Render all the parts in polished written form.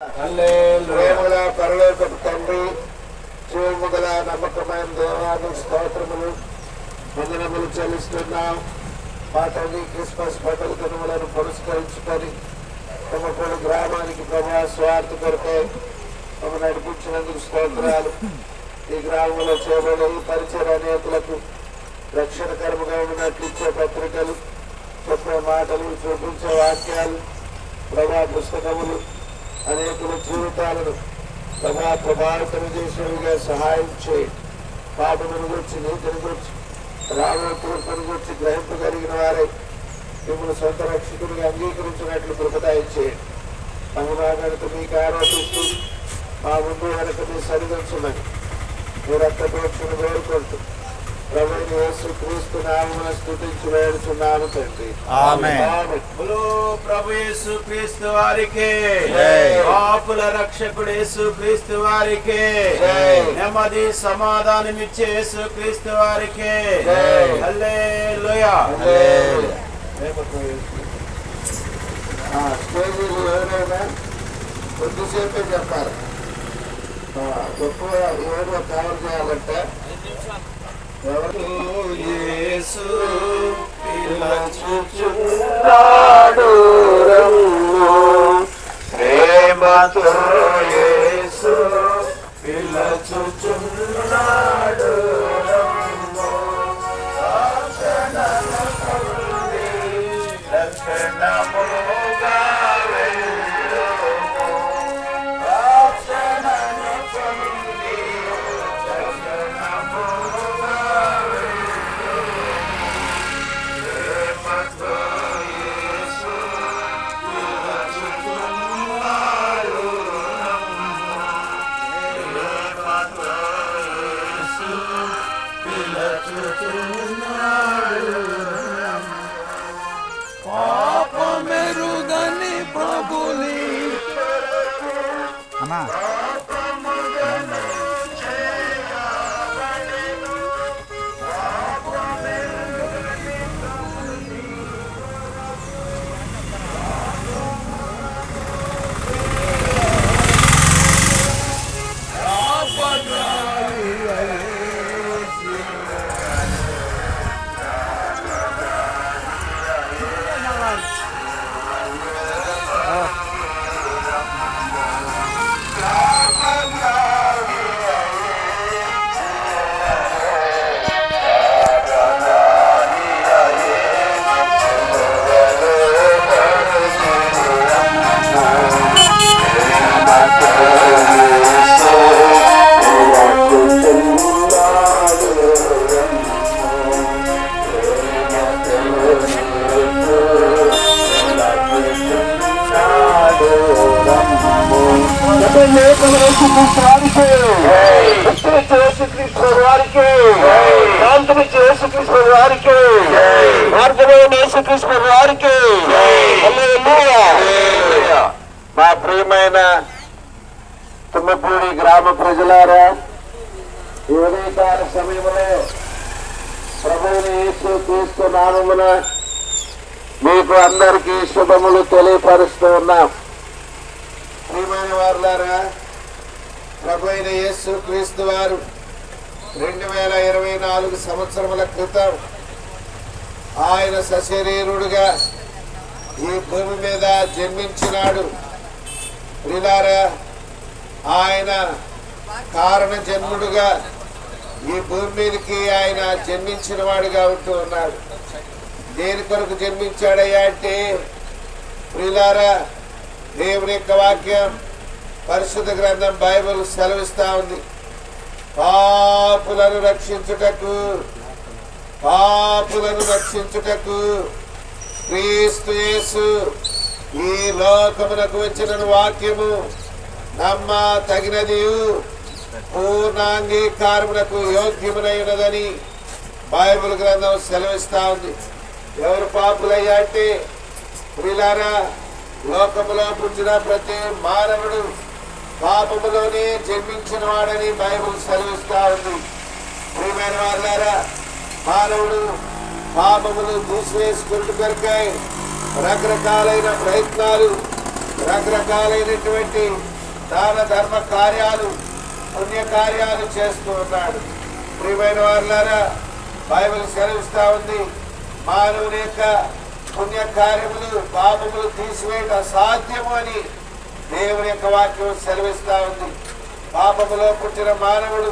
ప్రేమల పరలోకపు తండ్రి, జీవము గల నమ్మకమైన దేవానికి స్తోత్రములు వందనములు చెల్లిస్తున్నాం. మా తండ్రి క్రిస్మస్ పండుగ దినములను పురస్కరించుకొని తమ కొన్ని గ్రామానికి ప్రభా స్వార్థ కొరకై తమ నడిపించినందుకు స్తోత్రాలు. ఈ గ్రామంలో చేయబడే ఈ పరిచయ అనేకులకు రక్షణకరముగా ఉన్నట్లు ఇచ్చే పత్రికలు, చెప్పే మాటలు, చూపించే వాక్యాలు, ప్రభా పుస్తకములు అనేకుల జీవితాలను ప్రభావితం చేసేవిగా సహాయం చేయి. పాపమును గురించి, నీతిని గురించి, రాబోయే తీర్పును గురించి గ్రహింపగలిగిన వారే మిమ్మల్ని సొంత రక్షకుడిగా అంగీకరించినట్లు కృపదాయం చేయండి. అమునాగడితో మీకు ఆరోపిస్తూ మా ముందు వెనక మీ సరిదించమని మీరు రక్తపరీక్షను కోరుకుంటూ ప్రభువైన యేసుక్రీస్తు నామమున స్తుతించి వేడుచున్నాము తండ్రి. ఆమేన్. ప్రభు యేసుక్రీస్తు వారికి పాపుల రక్షకుడు యేసుక్రీస్తు వారికి నెమ్మది సమాధానం ఇచ్చే యేసుక్రీస్తు వారికి హల్లెలూయా. స్టేజీలు ఎవరైనా కొద్దిసేపే చెప్పాలి. ఎక్కువ ఎవరో కవర్ చేయాలంటే యేసు పిలుచుచున్నాడు రమ్ము, ప్రేమతో యేసు పిలుచుచున్నాడు రమ్ము, రక్షణను పొంది రక్షణముగా వెళ్ళుము, రక్షణను పొంది రక్షణముగా పాపమెరుగని ప్రభుని అన్నా మా ప్రియమైన తుమ్మపూడి గ్రామ ప్రజలారా, ఈ ఉదయకాల సమయంలో ప్రభువైన యేసుక్రీస్తు నామమున మీకు అందరికీ శుభములు తెలియపరుస్తూ ఉన్నాం. ప్రియమైన వారులారా, ప్రభువైన యేసుక్రీస్తు వారు 2024 సంవత్సరముల క్రితం ఆయన సశరీరుడుగా ఈ భూమి మీద జన్మించినాడు. ప్రియులారా, ఆయన కారణ జన్ముడుగా ఈ భూమి మీదకి ఆయన జన్మించిన వాడుగా ఉంటూ ఉన్నాడు. దేని కొరకు జన్మించాడయ్యా అంటే, ప్రియులారా, దేవుని యొక్క వాక్యం పరిశుద్ధ గ్రంథం బైబిల్ సెలవిస్తా ఉంది. పాపులను రక్షించుటకు క్రీస్తు యేసు ఈ లోకమునకు వచ్చిన వాక్యము నమ్మ తగినది, పూర్ణాంగీకారమునకు యోగ్యమునైనదని బైబిల్ గ్రంథం సెలవిస్తా ఉంది. ఎవరు పాపులయ్యా అంటే, ప్రియులారా, లోకములో పుట్టిన ప్రతి మానవుడు పాపములోనే జన్మించిన వాడని బైబిల్ సెలవిస్తా ఉంది. ప్రియమైన వారులారా, మానవుడు పాపములు మూసివేసుకుంటూ కొరకై రకరకాలైన ప్రయత్నాలు రకరకాలైనటువంటి దాన ధర్మ కార్యాలు, పుణ్య కార్యాలు చేస్తూ ఉన్నాడు. ప్రియమైన వారులారా, బైబిల్ సెలవిస్తా ఉంది, మానవుని యొక్క పుణ్య కార్యములు పాపములు తీసివేయడం అసాధ్యము అని దేవుని యొక్క వాక్యం సెలవిస్తా ఉంది. పాపములో పుట్టిన మానవుడు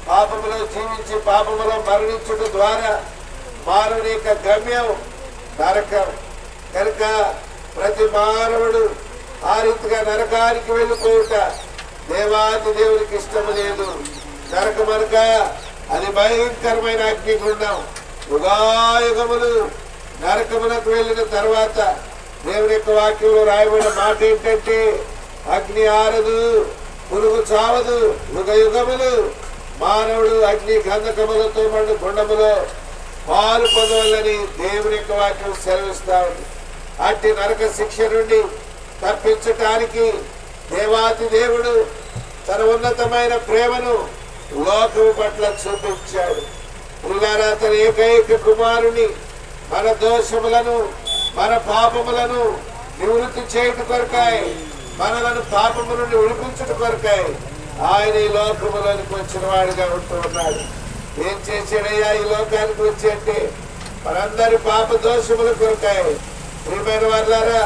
పాపములో జీవించి పాపములో మరణించడం ద్వారా మానవుని యొక్క గమ్యం నరకం. కనుక ప్రతి మానవుడు ఆ రీతిగా నరకానికి వెళ్ళిపోవుట దేవాది దేవునికి ఇష్టము లేదు. నరకమనక అది భయంకరమైన అగ్నిగుండం. యుగాయుగములు నరకమునకు వెళ్ళిన తర్వాత దేవుని యొక్క వాక్యంలో రాయబడిన మాట ఏంటంటే, అగ్ని ఆరదు, పురుగు చావదు, యుగ యుగములు మానవుడు అగ్ని గంధకములతో మండు గుండములో పాలు పొందవలని దేవుని యొక్క వాక్యం సెలవిస్తా ఉంది. అట్టి నరక శిక్ష నుండి తప్పించటానికి దేవాతి దేవుడు తన ఉన్నతమైన ప్రేమను లోకము పట్ల చూపించాడు. పిల్లారా, తన ఏకైక కుమారుని మన దోషములను మన పాపములను నివృత్తి చేయట కొరకాయి, మనలను పాపము నుండి విడిపించట కొరకాయి ఆయన ఈ లోకములోనికి వచ్చిన వాడిగా ఉంటూ ఉన్నాడు. ఏం చేశాడయ్యా ఈ లోకానికి వచ్చి అంటే, మనందరి పాప దోషముల కొరకాయి. ప్రియమైన వారులారా,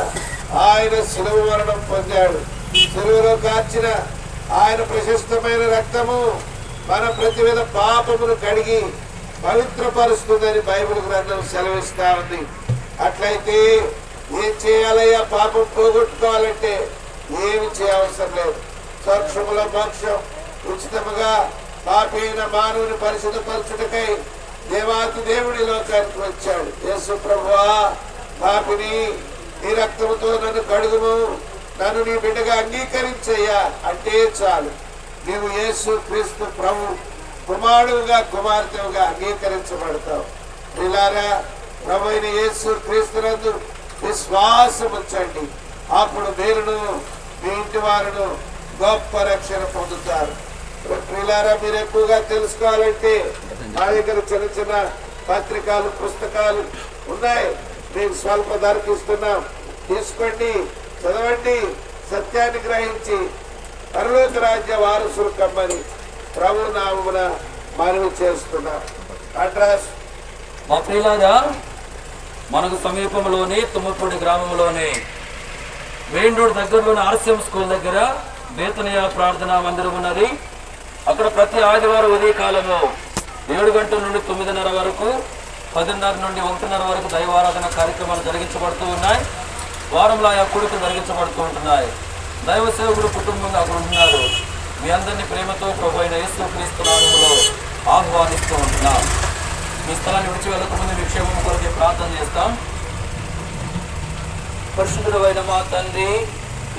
ఆయన శిలువ మరణం పొందాడు. శిలువలో కార్చిన ఆయన ప్రశస్తమైన రక్తము మన ప్రతివిధ పాపమును కడిగి పవిత్రపరుస్తుందని బైబిల్ గ్రంథం సెలవిస్తా ఉంది. అట్లయితే ఏం చేయాలయ్యా? పాపం పోగొట్టుకోవాలంటే ఏమి చేయవసరం లేదు. స్వర్క్షముల మోక్షం ఉచితముగా పాపైన మానవుని పరిశుద్ధపరచుటకై దేవాతి దేవుడి లోకానికి వచ్చాడు. యేసు ప్రభువా, పాపిని నీ రక్తముతో నన్ను కడుగుము, నన్ను నీ బిడ్డగా అంగీకరించయ్యా అంటే చాలు, నీవు యేసు క్రీస్తు ప్రభు కుమారుడుగా కుమార్తెగా అంగీకరించబడతావు. పిల్లారా, ప్రభు అయిన యేసు క్రీస్తునందు విశ్వాసం ఉంచండి. అప్పుడు మీరును మీ ఇంటి వారును గొప్ప రక్షణ పొందుతారు. పిల్లారా, మీరు ఎక్కువగా తెలుసుకోవాలంటే మా దగ్గర చిన్న చిన్న పత్రికలు పుస్తకాలు ఉన్నాయి. మీకు స్వల్ప ధరకు ఇస్తున్నాం, తీసుకోండి, చదవండి, సత్యాన్ని గ్రహించి పరలోక రాజ్య వారసులు కమ్మని ప్రభు నామమున మనవి చేస్తున్నాం. అడ్రస్ మా ప్రియులారా, మనకు సమీపంలోని తుమ్మపూడి గ్రామంలోని మెయిన్ రోడ్ దగ్గరలోని ఆర్సిఎం స్కూల్ దగ్గర బేతనియా ప్రార్థనా మందిరం ఉన్నది. అక్కడ ప్రతి ఆదివారం ఉదయకాలము 7 గంటల నుండి 9:30 వరకు, 10:30 నుండి 1:30 వరకు దైవారాధన కార్యక్రమాలు జరిగించబడుతూ ఉన్నాయి. వారంలో ఆయా కూడికలు జరిగించబడుతూ ఉంటున్నాయి. దైవ సేవకుడు కుటుంబంగా అక్కడ ఉంటున్నారు. మీ అందరినీ ప్రేమతో ప్రభు అయిన యేసు క్రీస్తు నామములో ఆహ్వానిస్తూ ఉంటున్నాం. మీ స్థలాన్ని విడిచి వెళ్ళకముందు మీ క్షేమం కొరకు ప్రార్థన చేస్తాం. పరిశుద్ధుడైన మా తండ్రి,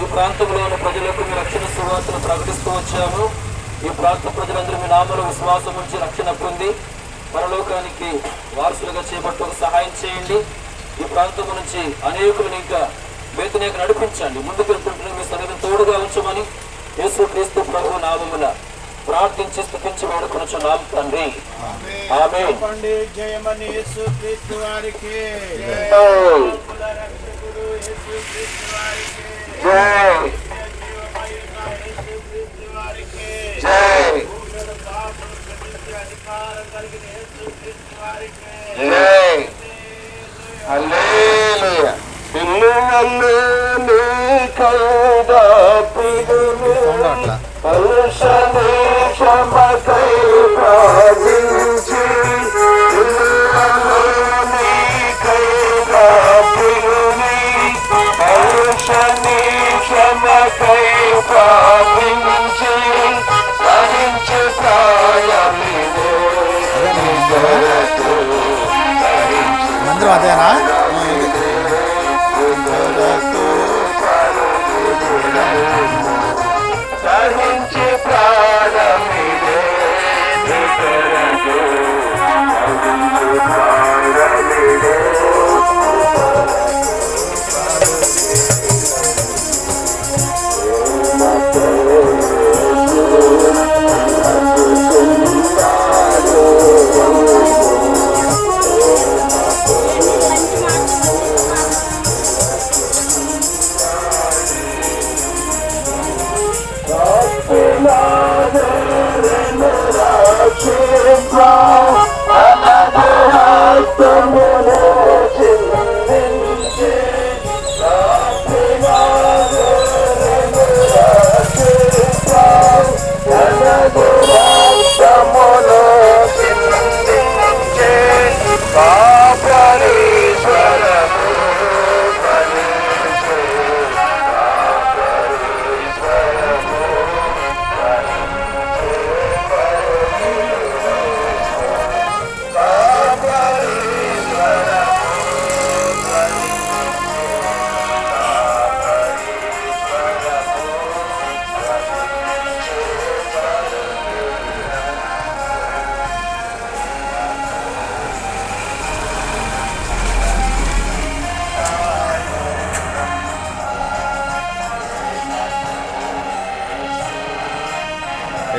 ఈ ప్రాంతంలో ఉన్న ప్రజలకు మీ రక్షణ సువార్తను ప్రకటిస్తూ వచ్చాము. ఈ ప్రాంత ప్రజలందరూ మీ నామలో విశ్వాసం ఉంచి రక్షణ పొంది పరలోకానికి వారసులుగా చేపట్టకు సహాయం చేయండి. ఈ ప్రాంతం నుంచి అనేకులను ఇంకా బేతనీయకు నడిపించండి. ముందుకు వెళ్తుంటున్న మీ సన్నిధిని తోడుగా ఉంచమని యేసు క్రీస్తు ప్రభు నామమున ప్రార్థించి స్తుతించి వేడుకొనుచున్నాం తండ్రి. ఆమేన్. జయమని యేసు క్రీస్తు వారికి, అధికారం కలిగిన యేసు క్రీస్తు వారికి. హల్లెలూయా. మందిరం అదేనా?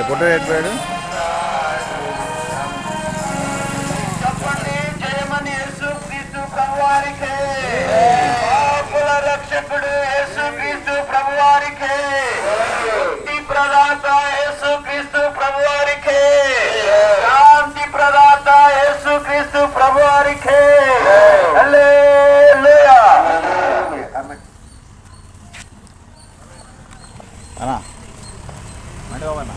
ఫోటో ఎట్టాడు చెప్పండి, జయమని యేసుక్రీస్తు ప్రభువారికే, పాపుల రక్షకుడు యేసుక్రీస్తు ప్రభువారికే, ముక్తి ప్రదాత యేసుక్రీస్తు ప్రభువారికే, శాంతి ప్రదాత యేసుక్రీస్తు ప్రభువారికే. హల్లెలూయా. అన్నా మండవన్నా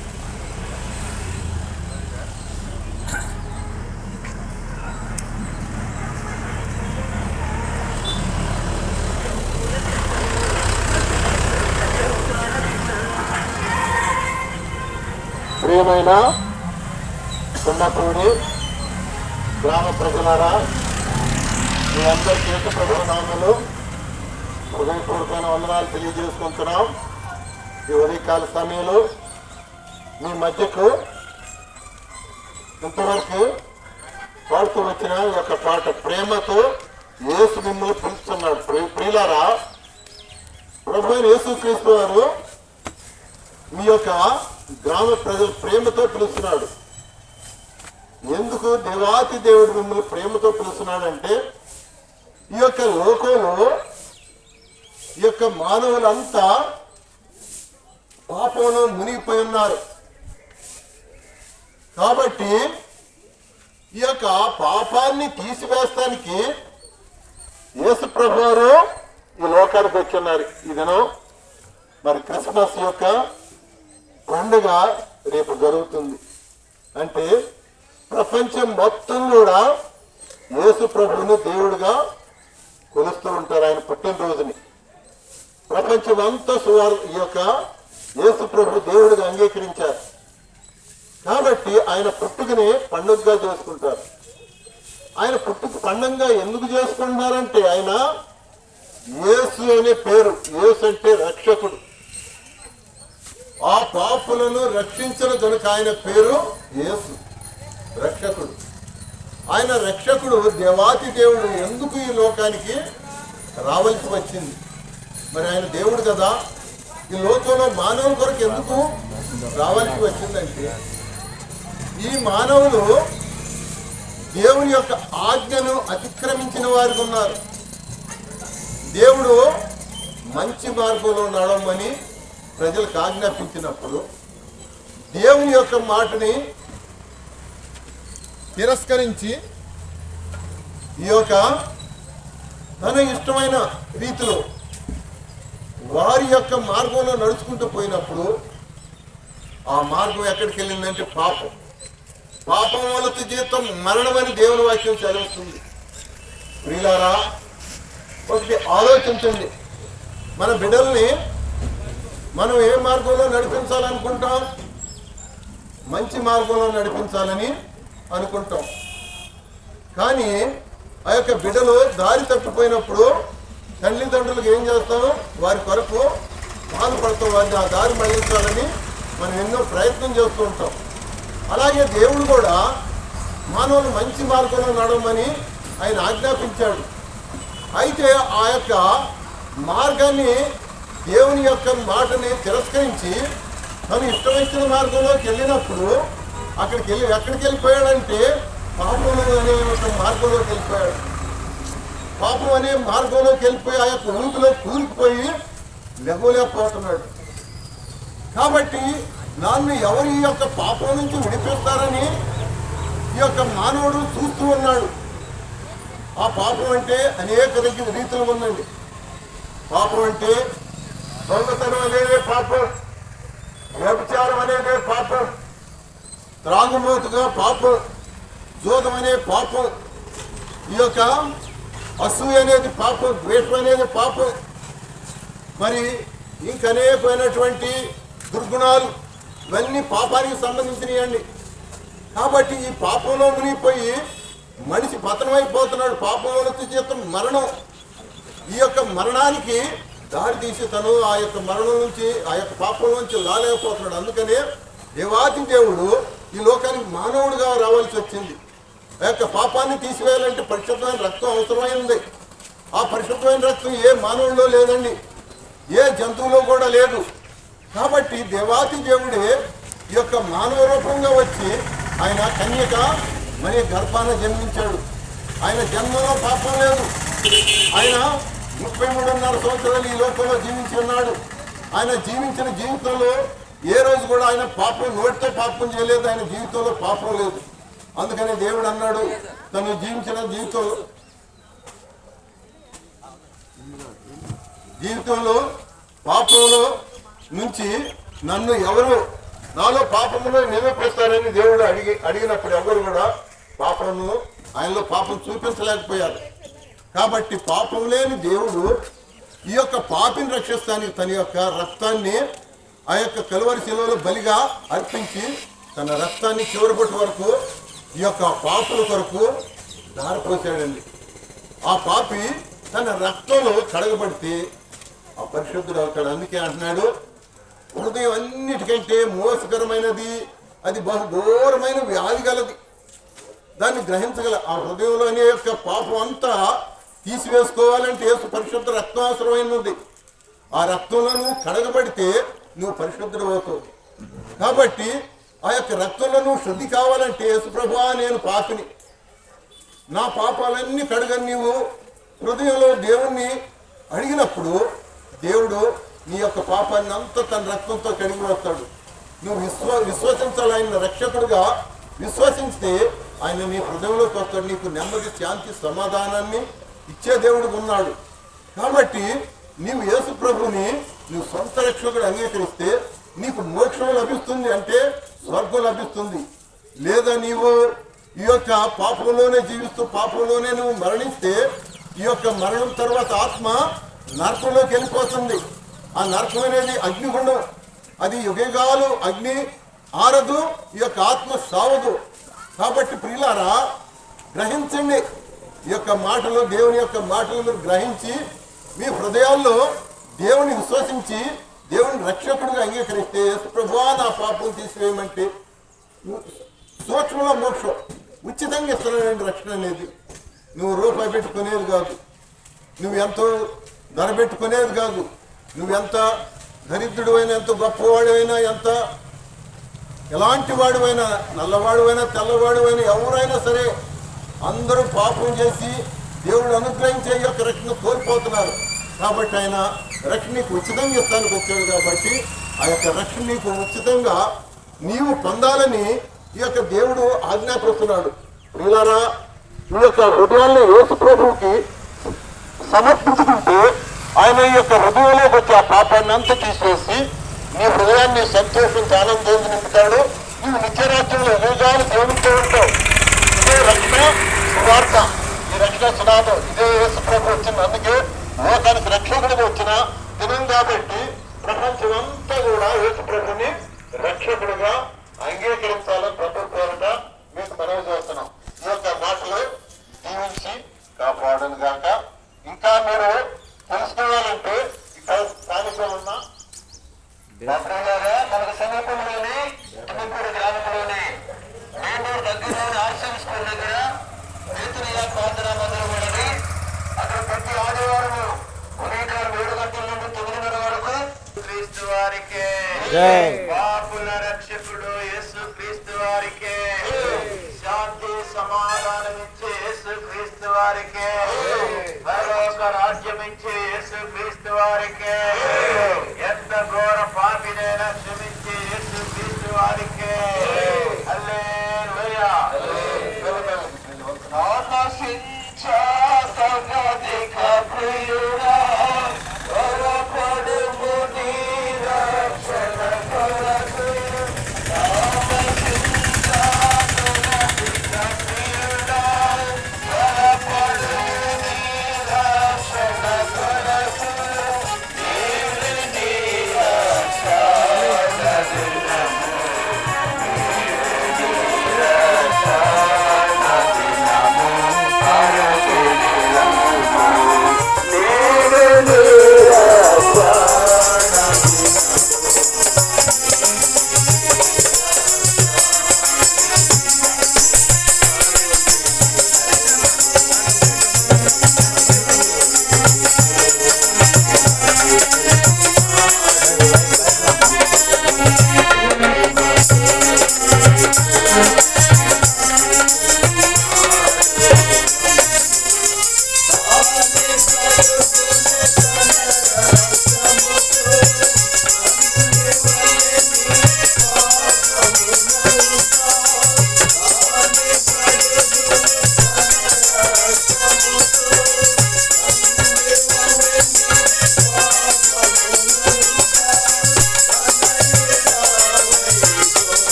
ప్రియమైన చిన్నపూడి గ్రామ ప్రజలారా, మీ అందరి చేత ప్రభు నామములు హృదయపూర్వకమైన వందనాలు తెలియజేసుకుంటున్నాం. ఈ ఉదయకాల సమయంలో మీ మధ్యకు ఇంతవరకు పాడుతూ వచ్చిన ఈ యొక్క పాట ప్రేమతో యేసు మిమ్మల్ని పిలుస్తున్నాడు. ప్రియులారా, ప్రభు అయిన యేసుక్రీస్తు వారు మీ యొక్క గ్రామ ప్రజలు ప్రేమతో పిలుస్తున్నాడు. ఎందుకు దేవాతి దేవుడు మిమ్మల్ని ప్రేమతో పిలుస్తున్నాడంటే, ఈ యొక్క లోకంలో ఈ యొక్క మానవులంతా పాపంలో మునిగిపోయి ఉన్నారు. కాబట్టి ఈ యొక్క పాపాన్ని తీసివేస్తానికి యేసు ప్రభువారు ఈ లోకానికి వచ్చున్నారు. ఈ దినం మరి క్రిస్మస్ యొక్క పండుగ రేపు జరుగుతుంది. అంటే ప్రపంచం మొత్తం కూడా యేసు ప్రభువుని దేవుడిగా కొలుస్తూ ఉంటారు. ఆయన పుట్టినరోజుని ప్రపంచం అంతా ఈ యొక్క యేసు ప్రభు దేవుడిగా అంగీకరించారు. కాబట్టి ఆయన పుట్టుకని పండుగగా చేసుకుంటారు. ఆయన పుట్టుక పండుగగా ఎందుకు చేసుకుంటున్నారంటే, ఆయన యేసు అనే పేరు, యేసు అంటే రక్షకుడు, ఆ పాపులను రక్షించను కనుక ఆయన పేరు యేసు, రక్షకుడు. ఆయన రక్షకుడు, దేవాతి దేవుడు ఎందుకు ఈ లోకానికి రావాల్సి వచ్చింది? మరి ఆయన దేవుడు కదా, ఈ లోకంలో మానవుల కొరకు ఎందుకు రావాల్సి వచ్చిందంటే, ఈ మానవులు దేవుని యొక్క ఆజ్ఞను అతిక్రమించిన వారికి ఉన్నారు. దేవుడు మంచి మార్గంలో నడవమని ప్రజలకు ఆజ్ఞాపించినప్పుడు దేవుని యొక్క మాటని తిరస్కరించి ఈ యొక్క తన ఇష్టమైన రీతిలో వారి యొక్క మార్గంలో నడుచుకుంటూ పోయినప్పుడు ఆ మార్గం ఎక్కడికి వెళ్ళిందంటే పాపం. పాపం వల్ల జీవితం మరణమని దేవుని వాక్యం చదివిస్తుంది. ప్రియులారా, ఒకటి ఆలోచించండి. మన బిడ్డల్ని మనం ఏ మార్గంలో నడిపించాలనుకుంటాం? మంచి మార్గంలో నడిపించాలని అనుకుంటాం. కానీ ఆ యొక్క బిడ్డలు దారి తప్పిపోయినప్పుడు తల్లిదండ్రులకు ఏం చేస్తాం? వారి కొరకు బాధపడతాం. వారిని ఆ దారి మళ్లించాలని మనం ఎన్నో ప్రయత్నం చేస్తూ ఉంటాం. అలాగే దేవుడు కూడా మానవులు మంచి మార్గంలో నడవమని ఆయన ఆజ్ఞాపించాడు. అయితే ఆ యొక్క మార్గాన్ని, దేవుని యొక్క మాటని తిరస్కరించి తను ఇష్టమైన మార్గంలోకి వెళ్ళినప్పుడు ఎక్కడికి వెళ్ళిపోయాడంటే పాపం అనే ఒక మార్గంలోకి వెళ్ళిపోయాడు. పాపం అనే మార్గంలోకి వెళ్ళిపోయి ఆ యొక్క ఊపిలో కూలిపోయి లెగలేకపోతున్నాడు. కాబట్టి నన్ను ఎవరు ఈ యొక్క పాపం నుంచి విడిపిస్తారని ఈ యొక్క మానవుడు చూస్తూ ఉన్నాడు. ఆ పాపం అంటే అనేక రీతులు ఉందండి. పాపం అంటే దొంగతనం అనేదే పాపం, వ్యభిచారం అనేదే పాపం, త్రాగుమోతుగా పాపం, జోదం అనే పాపం, ఈ యొక్క అసూయ అనేది పాపం, ద్వేషం అనేది పాపం, మరి ఇంకనేకమైనటువంటి దుర్గుణాలు ఇవన్నీ పాపానికి సంబంధించినవి అండి. కాబట్టి ఈ పాపంలో మునిగిపోయి మనిషి పతనమైపోతున్నాడు. పాపంలో చేత మరణం, ఈ యొక్క మరణానికి దారి తీసి తను ఆ యొక్క మరణం నుంచి ఆ యొక్క పాపం నుంచి రాలేకపోతున్నాడు. అందుకనే దేవాతి దేవుడు ఈ లోకానికి మానవుడిగా రావాల్సి వచ్చింది. ఆ యొక్క పాపాన్ని తీసివేయాలంటే పరిశుద్ధమైన రక్తం అవసరమైంది. ఆ పరిశుద్ధమైన రక్తం ఏ మానవుడిలో లేదండి, ఏ జంతువులో కూడా లేదు. కాబట్టి దేవాతి దేవుడే ఈ యొక్క మానవ రూపంగా వచ్చి ఆయన కన్యక మరి గర్భాన జన్మించాడు. ఆయన జన్మలో పాపం లేదు. ఆయన 33.5 సంవత్సరాలు ఈ లోకంలో జీవించి ఉన్నాడు. ఆయన జీవించిన జీవితంలో ఏ రోజు కూడా ఆయన పాపం నోటితో పాపం చేయలేదు. ఆయన జీవితంలో పాపం లేదు. అందుకని దేవుడు అన్నాడు, తను జీవించిన జీవితంలో పాపంలో నుంచి నన్ను ఎవరు నాలో పాపములో నిరూపిస్తారని దేవుడు అడిగినప్పుడు ఎవరు కూడా పాపమును ఆయనలో పాపం చూపించలేకపోయారు. కాబట్టి పాపం లేని దేవుడు ఈ యొక్క పాపిని రక్షిస్తానికి తన యొక్క రక్తాన్ని ఆ యొక్క కలువరి శిలువలో బలిగా అర్పించి తన రక్తాన్ని చివరి పొట్టు వరకు ఈ యొక్క పాపుల కొరకు దారిపోసాడండి. ఆ పాపి తన రక్తంలో కడగబడితే ఆ పరిశుద్ధుడు అవుతాడు. అందుకే అంటున్నాడు, హృదయం అన్నిటికంటే మోసకరమైనది, అది బహుఘోరమైన వ్యాధి గలది. దాన్ని గ్రహించగల ఆ హృదయంలో అనే యొక్క పాపం అంతా తీసివేసుకోవాలంటే యేసు పరిశుద్ధ రక్తం అవసరమైనది. ఆ రక్తంలో నువ్వు కడగబడితే నువ్వు పరిశుద్ధుడు అవుతావు. కాబట్టి ఆ యొక్క రక్తంలో నువ్వు శుద్ధి కావాలంటే యేసు ప్రభువా నేను పాపిని, నా పాపాలన్నీ కడగని నీవు హృదయంలో దేవుణ్ణి అడిగినప్పుడు దేవుడు నీ యొక్క పాపాన్ని అంతా తన రక్తంతో కడిగి వస్తాడు. నువ్వు విశ్వసించాలి. ఆయన రక్షకుడుగా విశ్వసిస్తే ఆయన నీ హృదయంలోకి వస్తాడు. నీకు నెమ్మది, శాంతి, సమాధానాన్ని ఇచ్చే దేవుడు ఉన్నాడు. కాబట్టి నీవు యేసు ప్రభుని నువ్వు సొంత రక్షకుడు అంగీకరిస్తే నీకు మోక్షం లభిస్తుంది, అంటే స్వర్గం లభిస్తుంది. లేదా నీవు ఈ యొక్క పాపంలోనే జీవిస్తూ పాపంలోనే నువ్వు మరణిస్తే ఈ యొక్క మరణం తర్వాత ఆత్మ నరకంలోకి వెళ్ళిపోతుంది. ఆ నరకం అనేది అగ్నిగుండం, అది యుగయుగాలు అగ్ని ఆరదు, ఈ యొక్క ఆత్మ సావదు. కాబట్టి ప్రియులారా గ్రహించండి, ఈ యొక్క మాటలు దేవుని యొక్క మాటలు మీరు గ్రహించి మీ హృదయాల్లో దేవుని విశ్వసించి దేవుని రక్షకుడిగా అంగీకరిస్తే ప్రభువా నా పాపం తీసివేయమంటే సూక్ష్మంలో మోక్షం ఉచితంగా ఇస్తున్నాడండి. రక్షణ అనేది నువ్వు రూపాయి పెట్టుకునేది కాదు, నువ్వు ఎంతో ధర పెట్టుకునేది కాదు. నువ్వెంత దరిద్రుడు అయినా, ఎంత గొప్పవాడు అయినా, ఎంత ఎలాంటి వాడు అయినా, నల్లవాడు అయినా, తెల్లవాడు అయినా, ఎవరైనా సరే అందరూ పాపం చేసి దేవుడు అనుగ్రహించే యొక్క రక్షణ కోల్పోతున్నారు. కాబట్టి ఆయన రక్షణ నీకు ఉచితంగా ఇస్తానికి వచ్చాడు. కాబట్టి ఆ యొక్క రక్షణ నీకు ఉచితంగా నీవు పొందాలని ఈ యొక్క దేవుడు ఆజ్ఞాపిస్తున్నాడు. ప్రియులారా, ఈ యొక్క హృదయాన్ని యేసు ప్రభువుకి సమర్పించుకుంటే ఆయన ఈ యొక్క హృదయంలోకి వచ్చి ఆ పాపాన్ని అంతా తీసేసి నీ హృదయాన్ని సంతోషించి ఆనందంగా నింపుతాడు. నీవు నిత్యరాజ్యంలో యుగాలు దేవునితో ఉంటావు. ఇదే రక్షణ సువార్త, ఈ రక్షణ సునాదం, ఇదే యేసు ప్రభు వచ్చింది. అందుకే లోకానికి రక్షకుడిగా వచ్చిన దినం కాబట్టి ప్రపంచం అంతా కూడా యేసు ప్రభుని రక్షకుడిగా అంగీకరించాలని ప్రభు కోరట మీకు మనవి చేస్తున్నాం. ఈ యొక్క మాటలు జీవించి కాపాడను గాక. ఇంకా మీరు తెలుసుకోవాలంటే ఇక్కడ స్థానికంగా ఉన్న మనకు సమీపంలోని తుమ్మపూడి గ్రామంలోని మేండూరు దగ్గరలోని ఆర్సీఎం స్కూల్ దగ్గర బేతనియా ప్రార్థనా మందిరం ఉన్నది. అక్కడ ప్రతి ఆదివారం ఉదయం 7 గంటల నుండి 9:30 వరకు క్రీస్తు వారికే, పాపుల రక్షకుడు యేసు క్రీస్తు వారికే, శాంతి సమాధానం ఇచ్చే యేసు క్రీస్తు వారికే, పరలోక రాజ్యం ఇచ్చే యేసు క్రీస్తు వారికే, ఎంత ఘోర పాపినైనా క్షమించే యేసు వారికే హల్లెలూయా. ఆకాశించా సగదిక ప్రియుడా త్వరపడుము నీ రక్షణ కొరకు. ఆకాశించా సగదిక ప్రియుడా త్వరపడుము నీ రక్షణ కొరకు. నీవే నీ రక్షణ దినము, నీవే నీ రక్షణ దినము, అరచి నిలము. నీవే నీ రక్షణ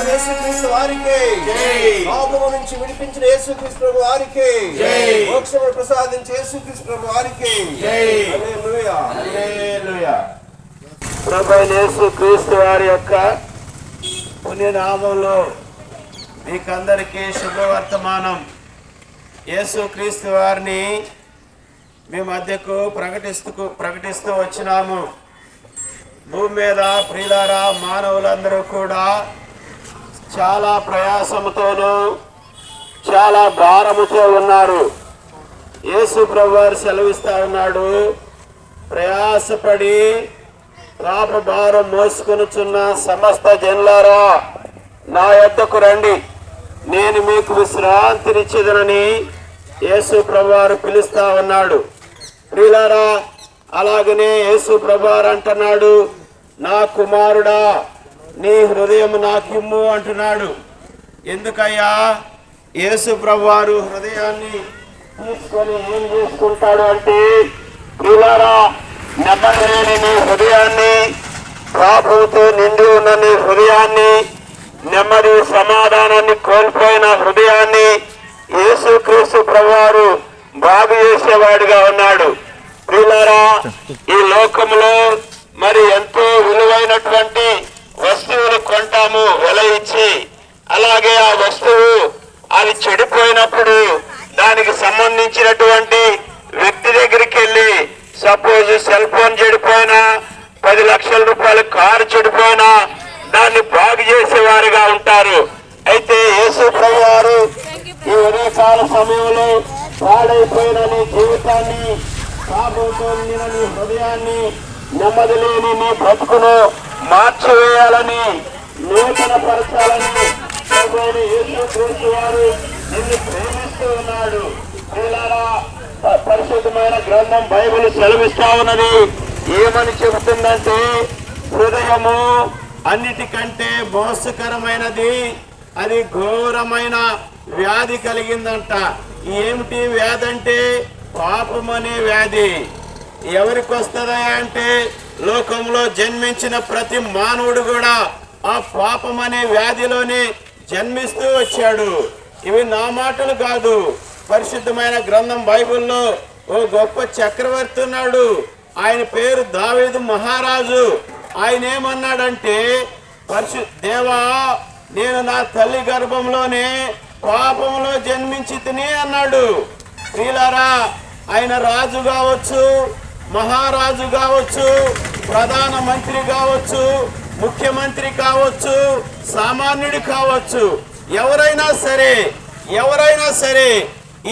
యేసుక్రీస్తు వారికి పాపము నుంచి విడిపించిన యేసుక్రీస్తు ప్రభు వారికి మోక్షమును ప్రసాదించే యేసుక్రీస్తు ప్రభు వారికి హల్లెలూయా. హల్లెలూయా. ప్రభువైన యేసుక్రీస్తు వారి యొక్క పుణ్యనామంలో మీకందరికీ శుభవర్తమానం. యేసుక్రీస్తు వారిని మీ మధ్యకు ప్రకటిస్తూ వచ్చినాము. భూమి మీద ప్రియులారా, మానవులందరూ కూడా చాలా ప్రయాసముతోనూ చాలా భారముతో ఉన్నారు. యేసు ప్రభువారు సెలవిస్తా ఉన్నాడు, ప్రయాసపడి పాప భారం మోసుకొనుచున్న సమస్త జనులారా నా యొద్దకు రండి, నేను మీకు విశ్రాంతినిచ్చేదనని యేసు ప్రభువారు పిలుస్తా ఉన్నాడు. ప్రియులారా, అలాగనే యేసు ప్రభువారు అంటున్నాడు, నా కుమారుడా నీ హృదయం నాకిమ్ము అంటున్నాడు. ఎందుకయ్యా? యేసు ప్రభువారు హృదయాన్ని తీసుకొని ఏం చేసుకుంటాడు అంటే, ప్రియులారా, నెమ్మదిలేని నీ హృదయాన్ని, పాపంతో నిండి ఉన్న నీ హృదయాన్ని, నెమ్మది సమాధానాన్ని కోల్పోయిన హృదయాన్ని యేసుక్రీస్తు ప్రభువారు బాగు చేసేవాడిగా ఉన్నాడు. ప్రియులారా, ఈ లోకంలో మరి ఎంతో విలువైనటువంటి వస్తువులు కొంటాము వెల ఇచ్చి. అలాగే ఆ వస్తువు అది చెడిపోయినప్పుడు దానికి సంబంధించినటువంటి వ్యక్తి దగ్గరికి వెళ్ళి, సపోజ్ సెల్ ఫోన్ చెడిపోయినా, 10 లక్షల రూపాయల కారు చెడిపోయినా దాన్ని బాగు చేసేవారుగా ఉంటారు. అయితే యేసు ప్రభువారు ఈ ఉదయకాల సమయంలో పాడైపోయిన నీ జీవితాన్ని, పాపంతో నిండిన నీ హృదయాన్ని, నెమ్మది లేని నీ బ్రతుకును మార్చివేయాలని, నూతన పరచాలని యేసుక్రీస్తు వారు నిన్ను ప్రేమిస్తూ ఉన్నాడు. పరిశుద్ధమైన గ్రంథం బైబిల్ సెలవిస్తా ఉన్నది. ఏమని చెబుతుందంటే, హృదయము అన్నిటికంటే మోసకరమైనది, అది ఘోరమైన వ్యాధి కలిగిందంట. ఏమిటి వ్యాధి అంటే? పాపం అనే వ్యాధి. ఎవరికి వస్తుందా అంటే లోకంలో జన్మించిన ప్రతి మానవుడు కూడా ఆ పాపం అనే వ్యాధిలోనే జన్మిస్తూ వచ్చాడు. ఇవి నా మాటలు కాదు, పరిశుద్ధమైన గ్రంథం బైబిల్లో ఓ గొప్ప చక్రవర్తి ఉన్నాడు. ఆయన పేరు దావీదు మహారాజు. ఆయన ఏమన్నాడంటే, దేవా, నేను నా తల్లి గర్భంలోనే పాపంలో జన్మించి తిని అన్నాడు. ప్రియులారా, ఆయన రాజు కావచ్చు, మహారాజు కావచ్చు, ప్రధాన మంత్రి కావచ్చు, ముఖ్యమంత్రి కావచ్చు, సామాన్యుడు కావచ్చు, ఎవరైనా సరే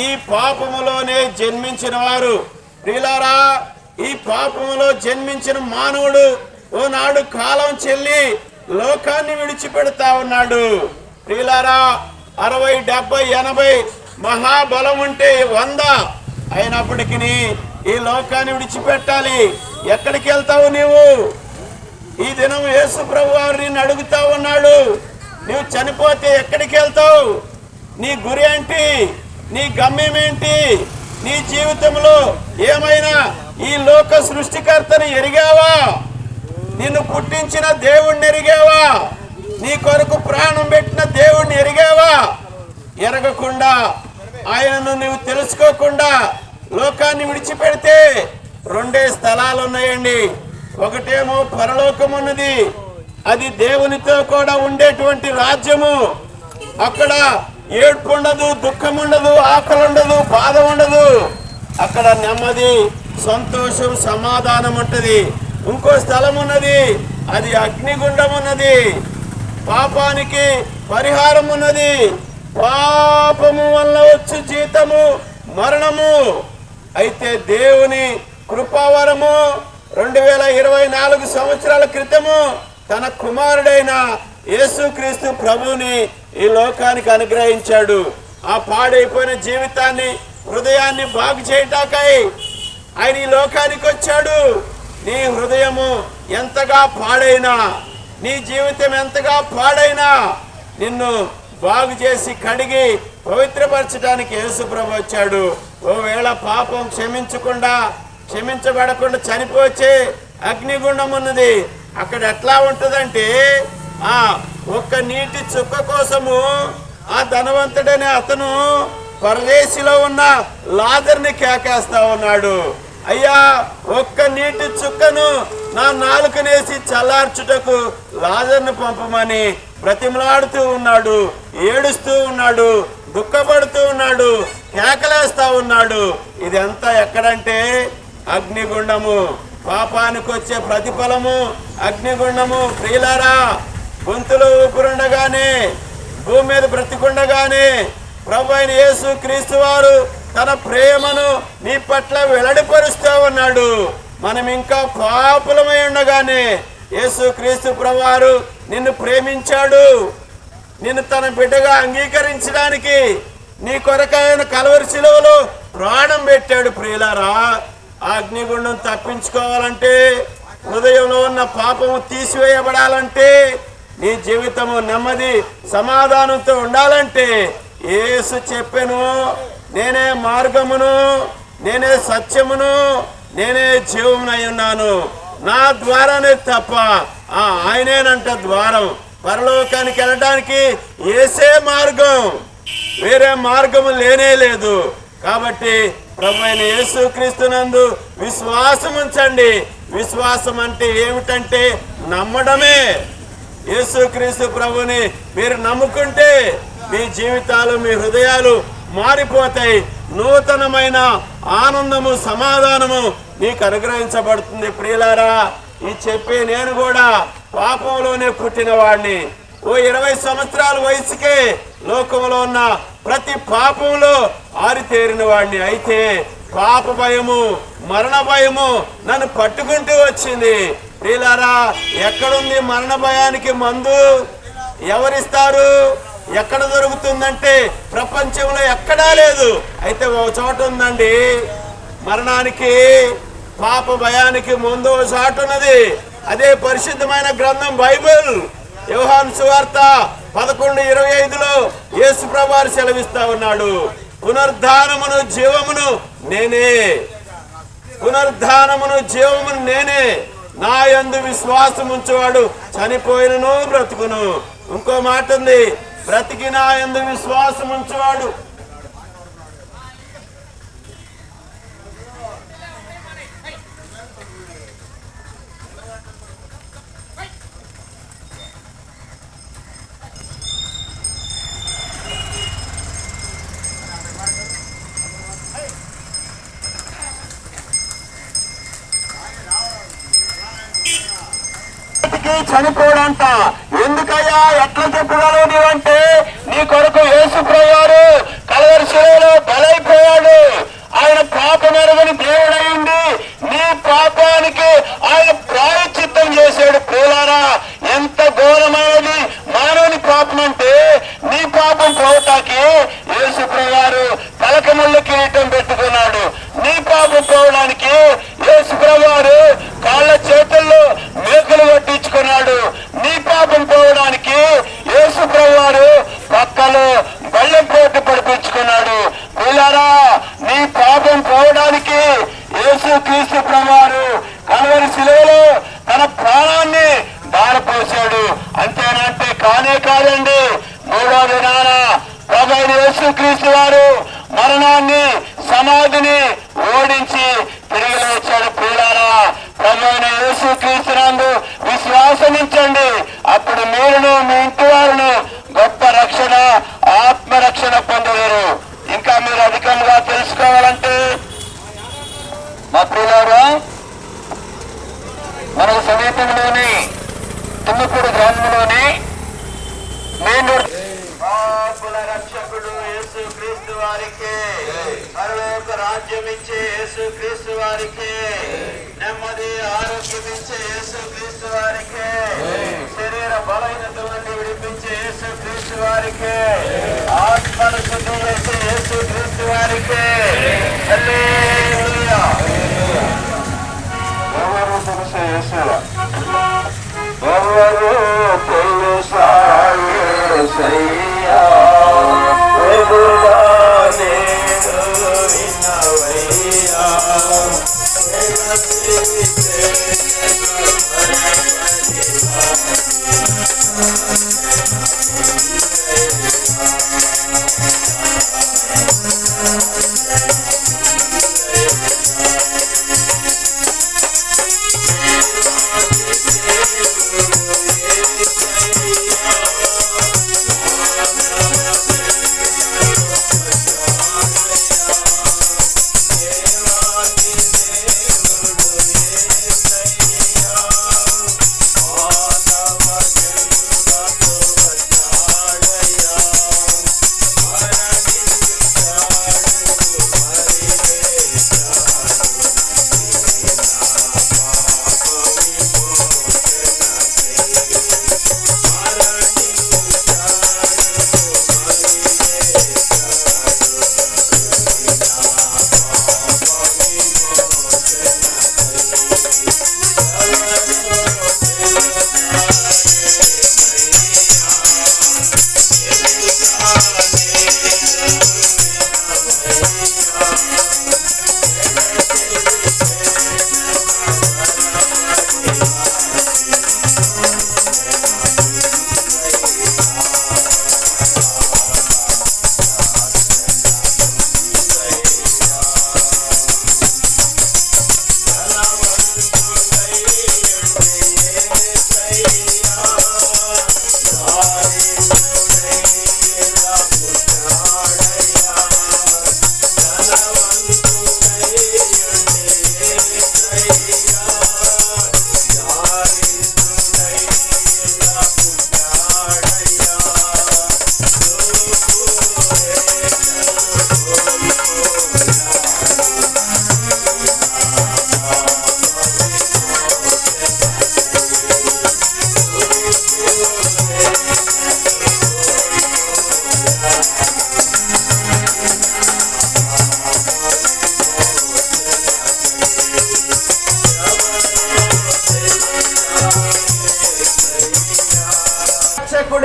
ఈ పాపములోనే జన్మించిన వారు. ప్రియులారా, ఈ పాపములో జన్మించిన మానవుడు ఓనాడు కాలం చెల్లి లోకాన్ని విడిచిపెడతా ఉన్నాడు. ప్రియులారా, 60, 70, 80 మహాబలం ఉంటే 100 అయినప్పటికీ ఈ లోకాన్ని విడిచిపెట్టాలి. ఎక్కడికి వెళ్తావు నీవు? ఈ దినం యేసు ప్రభు వారు నిన్ను అడుగుతా ఉన్నాడు, నువ్వు చనిపోతే ఎక్కడికి వెళ్తావు? నీ గురి ఏంటి? నీ గమ్యం ఏంటి? నీ జీవితంలో ఏమైనా ఈ లోక సృష్టికర్తను ఎరిగావా? నిన్ను పుట్టించిన దేవుణ్ణి ఎరిగావా? నీ కొరకు ప్రాణం పెట్టిన దేవుణ్ణి ఎరిగావా? ఎరగకుండా, ఆయనను నువ్వు తెలుసుకోకుండా లోకాన్ని విడిచిపెడితే 2 స్థలాలు ఉన్నాయండి. ఒకటేమో పరలోకం ఉన్నది, అది దేవునితో కూడా ఉండేటువంటి రాజ్యము. అక్కడ ఏడ్పు ఉండదు, దుఃఖం ఉండదు, ఆకలి ఉండదు, బాధ ఉండదు. అక్కడ నెమ్మది, సంతోషం, సమాధానం ఉంటది. ఇంకో స్థలం ఉన్నది, అది అగ్నిగుండం ఉన్నది. పాపానికి పరిహారం ఉన్నది. పాపము వల్ల వచ్చు జీతము మరణము. అయితే దేవుని కృపావరము 2024 సంవత్సరాల క్రితము తన కుమారుడైన యేసుక్రీస్తు ప్రభువుని ఈ లోకానికి అనుగ్రహించాడు. ఆ పాడైపోయిన జీవితాన్ని, హృదయాన్ని బాగు చేయటాకై ఆయన ఈ లోకానికి వచ్చాడు. నీ హృదయము ఎంతగా పాడైనా, నీ జీవితం ఎంతగా పాడైనా, నిన్ను బాగు చేసి కడిగి పవిత్రపరచడానికి యేసు ప్రభు వచ్చాడు. ఓవేళ పాపం క్షమించబడకుండా చనిపోతే అగ్నిగుండం ఉన్నది. అక్కడ ఎట్లా ఉంటుందంటే, ఒక్క నీటి చుక్క కోసము ఆ ధనవంతుడనే అతను పరదేశిలో ఉన్న లాజర్ని కేకేస్తా ఉన్నాడు. అయ్యా, ఒక్క నీటి చుక్కను నా నాలుకనేసి చల్లార్చుటకు లాజర్ను పంపమని బ్రతిమలాడుతూ ఉన్నాడు, ఏడుస్తూ ఉన్నాడు, దుఃఖపడుతూ ఉన్నాడు, కేకలేస్తా ఉన్నాడు. ఇదంతా ఎక్కడంటే అగ్నిగుండము. పాపానికి వచ్చే ప్రతిఫలము అగ్నిగుండము. ప్రియులారా, గొంతులో ఊపిరుండగానే, భూమి మీద బ్రతికుండగానే ప్రభు అయిన యేసు క్రీస్తు వారు తన ప్రేమను నీ పట్ల వెల్లడిపరుస్తూ ఉన్నాడు. మనం ఇంకా పాపులమై ఉండగానే యేసు క్రీస్తు ప్రభువారు నిన్ను ప్రేమించాడు. నిన్ను తన బిడ్డగా అంగీకరించడానికి నీ కొరకైన కల్వరి శిలువలో ప్రాణం పెట్టాడు. ప్రియులారా, ఆ అగ్నిగుండం తప్పించుకోవాలంటే, హృదయంలో ఉన్న పాపము తీసివేయబడాలంటే, నీ జీవితము నెమ్మది సమాధానంతో ఉండాలంటే యేసు చెప్పెను, నేనే మార్గమును, నేనే సత్యమును, నేనే జీవమునై ఉన్నాను. నా ద్వారానే తప్ప ఆయనేనంట ద్వారం. పరలోకానికి వెళ్ళడానికి యేసే మార్గం, వేరే మార్గము లేనే లేదు. కాబట్టి ప్రభు అయిన యేసుక్రీస్తునందు విశ్వాసం ఉంచండి. విశ్వాసం అంటే ఏమిటంటే నమ్మడమే. యేసుక్రీస్తు ప్రభుని మీరు నమ్ముకుంటే మీ జీవితాలు, మీ హృదయాలు మారిపోతాయి. నూతనమైన ఆనందము, సమాధానము నీకు అనుగ్రహించబడుతుంది. ప్రియులారా, ఈ చెప్పి నేను కూడా పాపంలోనే పుట్టిన వాడిని. 20 సంవత్సరాల వయసుకే లోకంలో ఉన్న ప్రతి పాపంలో ఆరితేరిన వాడిని. అయితే పాప భయము, మరణ భయము నన్ను పట్టుకుంటూ వచ్చింది. ప్రియులారా, ఎక్కడుంది మరణ భయానికి మందు? ఎవరిస్తారు? ఎక్కడ దొరుకుతుందంటే ప్రపంచంలో ఎక్కడా లేదు. అయితే ఒక చోట ఉందండి. మరణానికి, పాప భయానికి ముందు ఒక చోట ఉన్నది. అదే పరిశుద్ధమైన గ్రంథం బైబిల్. యోహాను సువార్త 11:25లో యేసు ప్రభువారు సెలవిస్తా ఉన్నాడు, పునరుద్ధానమును జీవమును నేనే. పునరుద్ధానమును జీవమును నేనే. నా యందు విశ్వాసం ఉంచేవాడు చనిపోయినను బ్రతుకును. ఇంకో మాట ఉంది, బ్రతికి నా యందు విశ్వాసం ఉంచేవాడు. చనిపోడంట. ఎందుకయ్యా ఎట్లా చెప్పగలవు నీవంటే, నీ కొరకు యేసు ప్రభువారు కల్వరి శిలువలో బలైపోయాడు. ఆయన పాపం ఎరుగని దేవుడైంది నీ పాపానికి ఆయన ప్రాయశ్చిత్తం చేశాడు. ప్రియులారా, ఎంత ఘోరమైనది మానవుని పాపం అంటే, నీ పాపం పోవటానికి యేసు ప్రభువారు తలకముళ్ళ కిరీటం పెట్టుకున్నాడు. నీ పాపం పోవడానికి యేసు ప్రభువారు కాళ్ళ చేతుల్లో మేకులు పట్టించుకున్నాడు. నీ పాపం పోవడానికి యేసు ప్రభువారు పక్కలో బళ్ళెం పోటు పడిపించుకున్నాడు. పిల్లరా, నీ పాపం పోవడానికి యేసు క్రీస్తు ప్రభువారు కల్వరి శిలువలో తన ప్రాణాన్ని దారపోశాడు. అంతేనంటే కానే కాదండి. మూడో దినాన ప్రభువైన యేసు క్రీస్తు వారు మరణాన్ని సమాధిని ఓడించి తిరిగి లేచాడు. పిల్లారా, ప్రభువైన యేసు క్రీస్తునందు విశ్వాసమించండి. అప్పుడు మీరును మీ ఇంటి వారును గొప్ప రక్షణ, ఆత్మరక్షణ పొందలేరు. ఇంకా మీరు అధికంగా తెలుసుకోవాలంటే మా పిల్లారా, మనకు సమీపంలోని తుమ్మపూడి గ్రామంలోని మెయిన్ రోడ్ పాపుల రక్షకుడు యేసు క్రీస్తు వారికి, పరలోక రాజ్యం ఇచ్చే యేసు క్రీస్తు వారికి, నెమ్మది ఆరోగ్యం ఇచ్చే యేసు క్రీస్తు వారికి, శరీర బలహీనతల నుండి విడిపించే యేసు క్రీస్తు వారికి, ఆత్మను శుద్ధి చేసే యేసు క్రీస్తు వారికి. హల్లెలూయా. ఎవరు తెలుసా యేసులా? ఎవరు తెలుసా యేసయ్యా? ఎదురుగా నేను విన్నవయ్యా.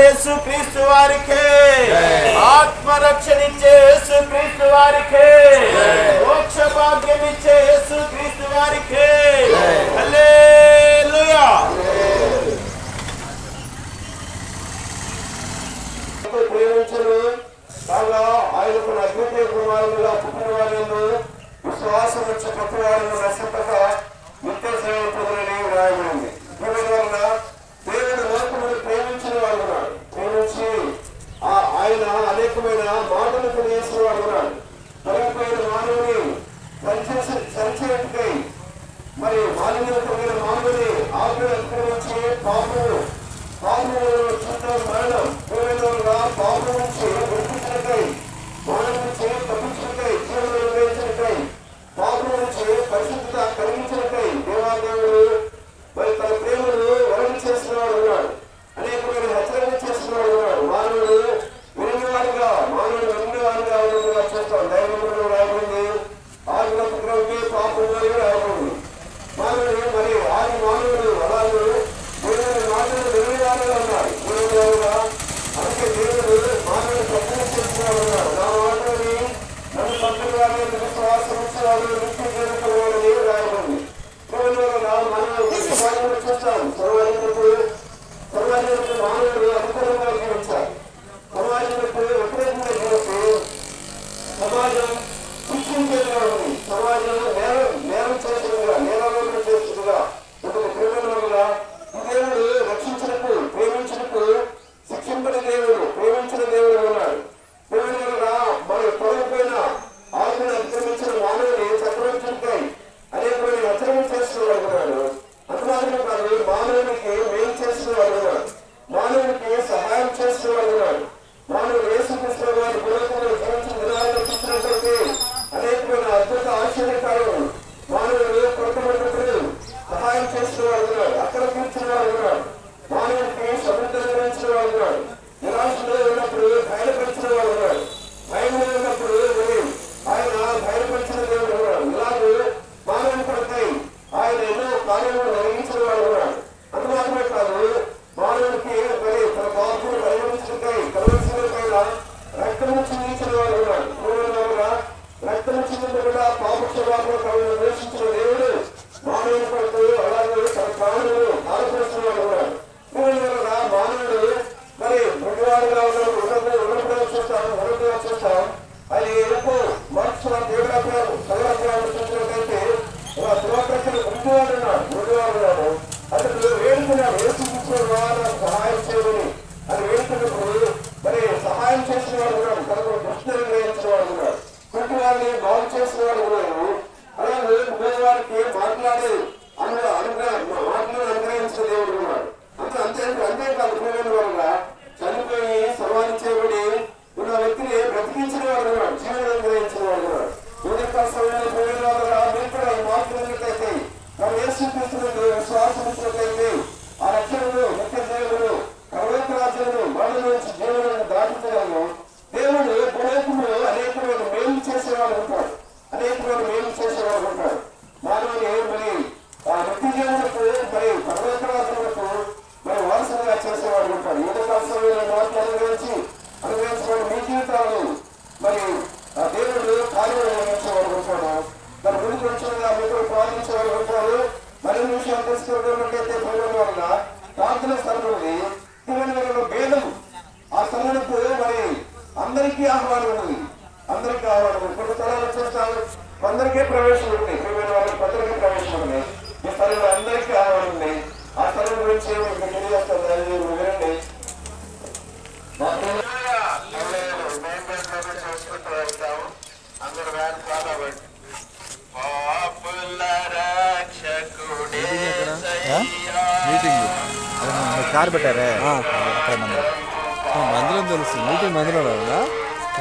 యేసు క్రీస్తు వారికి, ఆత్మరక్షణించే యేసు క్రీస్తు వారికి, మోక్ష భాగ్యం ఇచ్చే యేసు క్రీస్తు వారికి. హల్లెలూయా. హల్లెలూయా. ప్రేమించను కాగా ఆయనకు అద్వితీయ కుమారులుగా పుట్టిన వారిని విశ్వాసం వచ్చి కొత్త వారిని నశింపక నిత్య సేవ పొందని రాయబడింది. దీని వలన దేవుడు లోకమును ప్రేమించిన వాడు ఉన్నాడు. ప్రేమించి ఆయన అనేకమైన మాటలు తెలియజేసిన వాడు ఉన్నాడు. తొలగిపోయిన మానవుని సంచరికై మరి మాలిన్యం కలిగిన మానవుని ఆజ్ఞ అతిక్రమించి పాపము చుట్టూ మరణం పూర్వగా పాపం నుంచి విడిపించటకై మరణం నుంచి తప్పించటకై జీవనం నిర్వహించటకై పాపం నుంచి పరిశుద్ధత కలిగించటకై దేవాదేవుడు మరి తన ప్రేమను వరణ చేసిన వాడు ఉన్నాడు. అనేకమైన హెచ్చరిక చేసిన వాడు ఉన్నాడు. మానవుడు వినివాడుగా ఉన్నట్టుగా చూస్తాం. దైవంలో రాయబడింది ఆజ్ఞ పాపంలో రాయబడింది. మానవుడు మరి ఆది మానవుడు అలాగే దేవుని మాటలు వినివాడుగా ఉన్నాడు. వినివాడుగా అందుకే దేవుడు మానవుడు ప్రకటన చేస్తున్నాడు ఉన్నాడు. నా మాటని నన్ను పంపిన వారిని విశ్వాసం ఉంచేవాడు నిత్య జీవితంలోని రాయబడింది. మనం సమాజంలో చూస్తాం. సమాజంలో మానవుడు అనుకూలంగా జీవించాలి. సమాజంలో వ్యతిరేకంగా జీవిస్తే సమాజం శిక్షించేదిగా ఉంది. సమాజం నేరం చేసేదిగా నేరాలను చేసేదిగా ఇప్పుడు క్రిమినల్గా దేవుడు రక్షించటకు ప్రేమించటకు శిక్షింపని దేవుడు ప్రేమించిన దేవుడు ఉన్నాడు. క్రిమినల్గా మరి తొలగిపోయిన ఆజ్ఞను అతిక్రమించిన మానవుని చక్రవర్తికై అనేకమైన హెచ్చరిక చేసిన వాడు ఉన్నాడు. అంతమాత్రమే కాదు, మానవునికి మేలు చేసిన వాడు ఉన్నాడు. మానవునికి సహాయం చేసిన వాడు ఉన్నాడు. మానవుడు యేసుక్రీస్తు వారి గుణంలో జీవించిన దినాలను చూసినట్లయితే అనేకమైన అద్భుత ఆశ్చర్యకారులు మానవుడు కొరతబడినప్పుడు సహాయం చేసిన వాడు ఉన్నాడు. అక్కడ తీర్చిన వాడు ఉన్నాడు. మానవుడికి సమృద్ధి నిర్వహించిన వాడు ఉన్నాడు. నిరాశలో ఉన్నప్పుడు బయలుపరిచిన వాడు ఉన్నాడు. భయంలో ఉన్నప్పుడు ఆయన బయలుపరిచిన దేవుడు ఉన్నాడు. ఇలాగే మానవుని కొరకై ఆయన ఎన్నో కార్యములు నిర్వహించిన వాడు ఉన్నాడు. అంతమాత్రమే కాదు, మానవునికి మరి తన బాబును పరిగణించటకై కలవలసిన రక్తము చిందించిన వాడు ఉన్నాడు. రక్తము చిందించకుండా పాప స్వభావంలో కలను ద్వేషించిన దేవుడు మానవుని కొరకు అలాగే తన ప్రాణులు ఆలోచించిన వాడు ఉన్నాడు. మానవుడు మరి మృగవాడుగా ఉన్నప్పుడు చూస్తాం. అది ఎక్కువ మనసు తీవ్రాగ్రహం సర్వాగ్రహాలు చూసినట్లయితే దురాగ్రహలు మృగవాడు ఉన్నాడు. అతడు వేడుకున్నాడు యేసుక్రీస్తు ద్వారా సహాయం చేయమని. అది వేడుకున్నప్పుడు మరి సహాయం చేసిన వాడు ఉన్నాడు. తనకు దృష్టి నిర్ణయించిన వాడు ఉన్నాడు. కుంటి వారిని బాగు చేసిన వాడు ఉన్నాడు. అలాగే పేదవారికి మాటలు అనుగ్రహించిన దేవుడు ఉన్నాడు. అంతేకాదు ప్రేమైన వల్ల చనిపోయి సమాధి చేయబడి ఉన్న వ్యక్తిని బ్రతికించిన వాడు ఉన్నాడు. జీవనం అనుగ్రహించిన వాడు ఉన్నాడు. సమయంలో ప్రేమైన వల్ల మీరు కూడా ఈ మాట్లాడినట్లయితే మనం యేసుక్రీస్తునందు విశ్వాసం ఇచ్చినట్లయితే ఆ రక్షణను నిత్య జీవనను పరలోక రాజ్యాలను మరణ నుంచి జీవనాన్ని దాటించగలను. దేవుడు భూలోకంలో అనేకమైన మేలు చేసేవాడు ఉంటాడు. మానవుని మరి ఆ నిత్య జీవనకు మరి పరలోక రాజ్యాలకు మరి వారసులుగా చేసేవాడు ఉంటాడు. యువకాల సమయంలో అనుగ్రహించబడి మీ జీవితాలు మరి ఆ దేవుడు కార్యం నిర్వహించేవాడు ఉంటాడు. మరి ముందు వచ్చేగా మీకు ప్రార్థించేవాడు ఉంటారు. మరిన్ని విషయాలు తెలుసుకోవడానికైతే ప్రేమ వల్ల ప్రార్థన స్థలం ఉంది. భేదం ఆ స్థలానికి మరి అందరికీ ఆహ్వానం ఉంది. కొన్ని స్థలాలు చూస్తాం, కొందరికీ ప్రవేశం ఉంది. ప్రేమైన వాళ్ళకి కొందరికీ ప్రవేశం ఉంది. ఈ స్థలంలో అందరికీ ఆహ్వానం ఉంది. ఆ స్థలం గురించి మీకు తెలియజేస్తాను. వినండి. చూసుకుంటూ వెళ్తాము. అందరూ వ్యాన్ ఫాలో అవ్వండి. మీటింగ్ కారు పెట్టారే మందిరం తెలుసు. మీటింగ్ మందిరంలో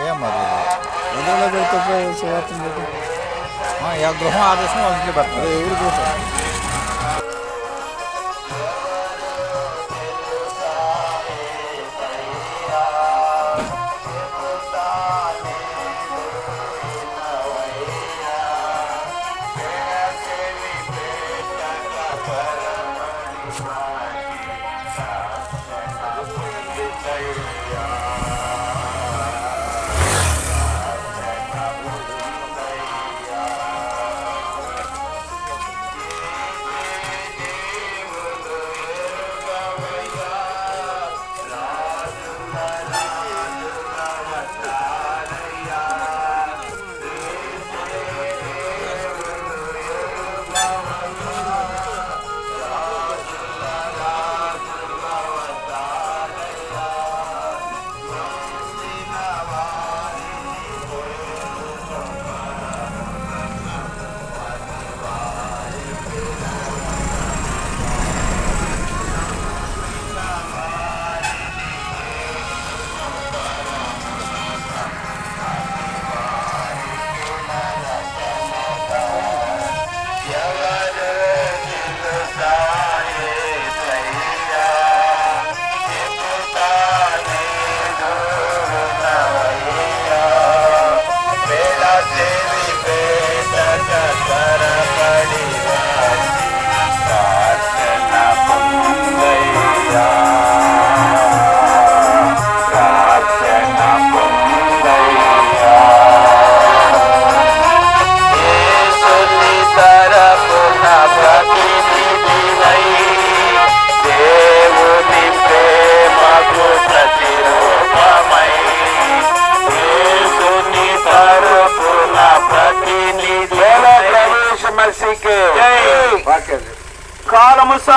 ఏం మరి మందిరంలో పెడితే సువార్త మీటింగ్ గృహం ఆదేశం వాళ్ళ ఇంట్లో పెడతారు. ఎవరు కోసం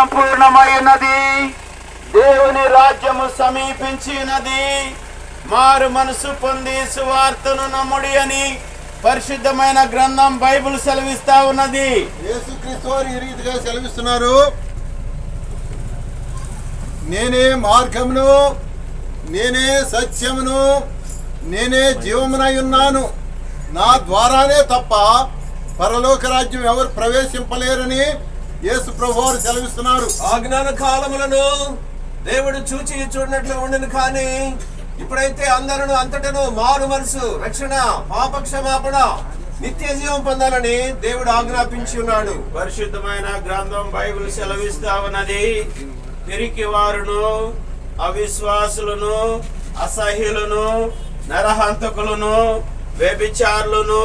సంపూర్ణమైనది. దేవుని రాజ్యము సమీపించినది. మారు మనసు పొంది సువార్తను నమ్ముడి అని పరిశుద్ధమైన గ్రంథం బైబిల్ సెలవిస్తా ఉన్నది. యేసుక్రీస్తు వారు ఈ రీతిగా సెలవిస్తున్నారు, నేనే మార్గమును, నేనే సత్యమును, నేనే జీవమునై ఉన్నాను. నా ద్వారానే తప్ప పరలోక రాజ్యం ఎవరు ప్రవేశింపలేరని యేసు ప్రభువారు సెలవిస్తున్నారు. ఆజ్ఞాన కాలములను దేవుడు చూచి చూడనట్లు ఉండను, కానీ ఇప్పుడైతే అందరూ అంతటను మారు మనసు, రక్షణ, పాప క్షమాపణ, నిత్య జీవం పొందాలని దేవుడు ఆజ్ఞాపించి ఉన్నాడు. పరిశుద్ధమైన గ్రంథం బైబిల్ సెలవిస్తా ఉన్నది, పిరికి వారును, అవిశ్వాసులను, అసహ్యులను, నరహంతకులను, వ్యభిచారులను,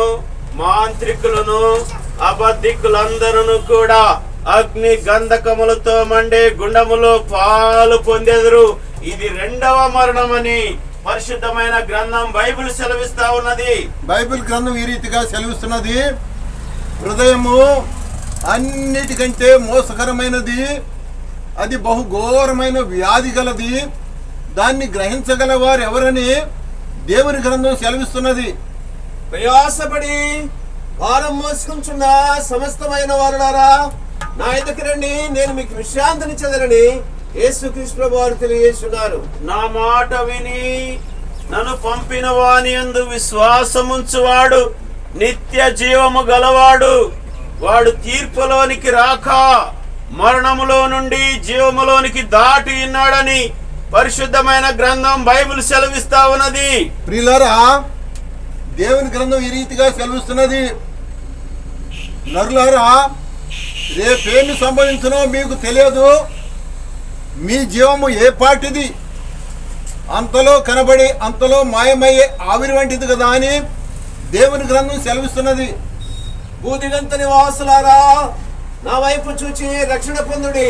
మాంత్రికులను, అబద్ధికులందరూ కూడా అగ్ని గంధకములతో మండే గుండములో పాలు పొందెదరు. ఇది రెండవ మరణమని పరిశుద్ధమైన గ్రంథం బైబిల్ సెలవిస్తా ఉన్నది. బైబిల్ గ్రంథం ఈ రీతిగా సెలవిస్తున్నది, హృదయము అన్నిటికంటే మోసకరమైనది, అది బహుఘోరమైన వ్యాధి గలది, దాన్ని గ్రహించగల వారు ఎవరని దేవుని గ్రంథం సెలవిస్తున్నది. ప్రయాసపడి భారం మోసుకుంటున్న సమస్తమైన వారులారా నా ఎదుకు రండి, నేను మీకు విశ్రాంతినిచ్చేదనని యేసుక్రీస్తు వారు తెలియజేస్తున్నారు. నా మాట విని నన్ను పంపిన వాని యందు విశ్వాసముంచువాడు నిత్య జీవము గలవాడు. వాడు తీర్పులోనికి రాక మరణములో నుండి జీవములోనికి దాటి ఉన్నాడని పరిశుద్ధమైన గ్రంథం బైబిల్ సెలవిస్తా ఉన్నది. ప్రియులారా, దేవుని గ్రంథం ఈ రీతిగా సెలవిస్తున్నది, నరులారా, రేపేమి సంభవించునో మీకు తెలియదు, మీ జీవము ఏ పాటిది, అంతలో కనబడి అంతలో మాయమయ్యే ఆవిరి వంటిది కదా అని దేవుని గ్రంథం సెలవిస్తున్నది. భూదిగంత నివాసులారా నా వైపు చూచి రక్షణ పొందుడి,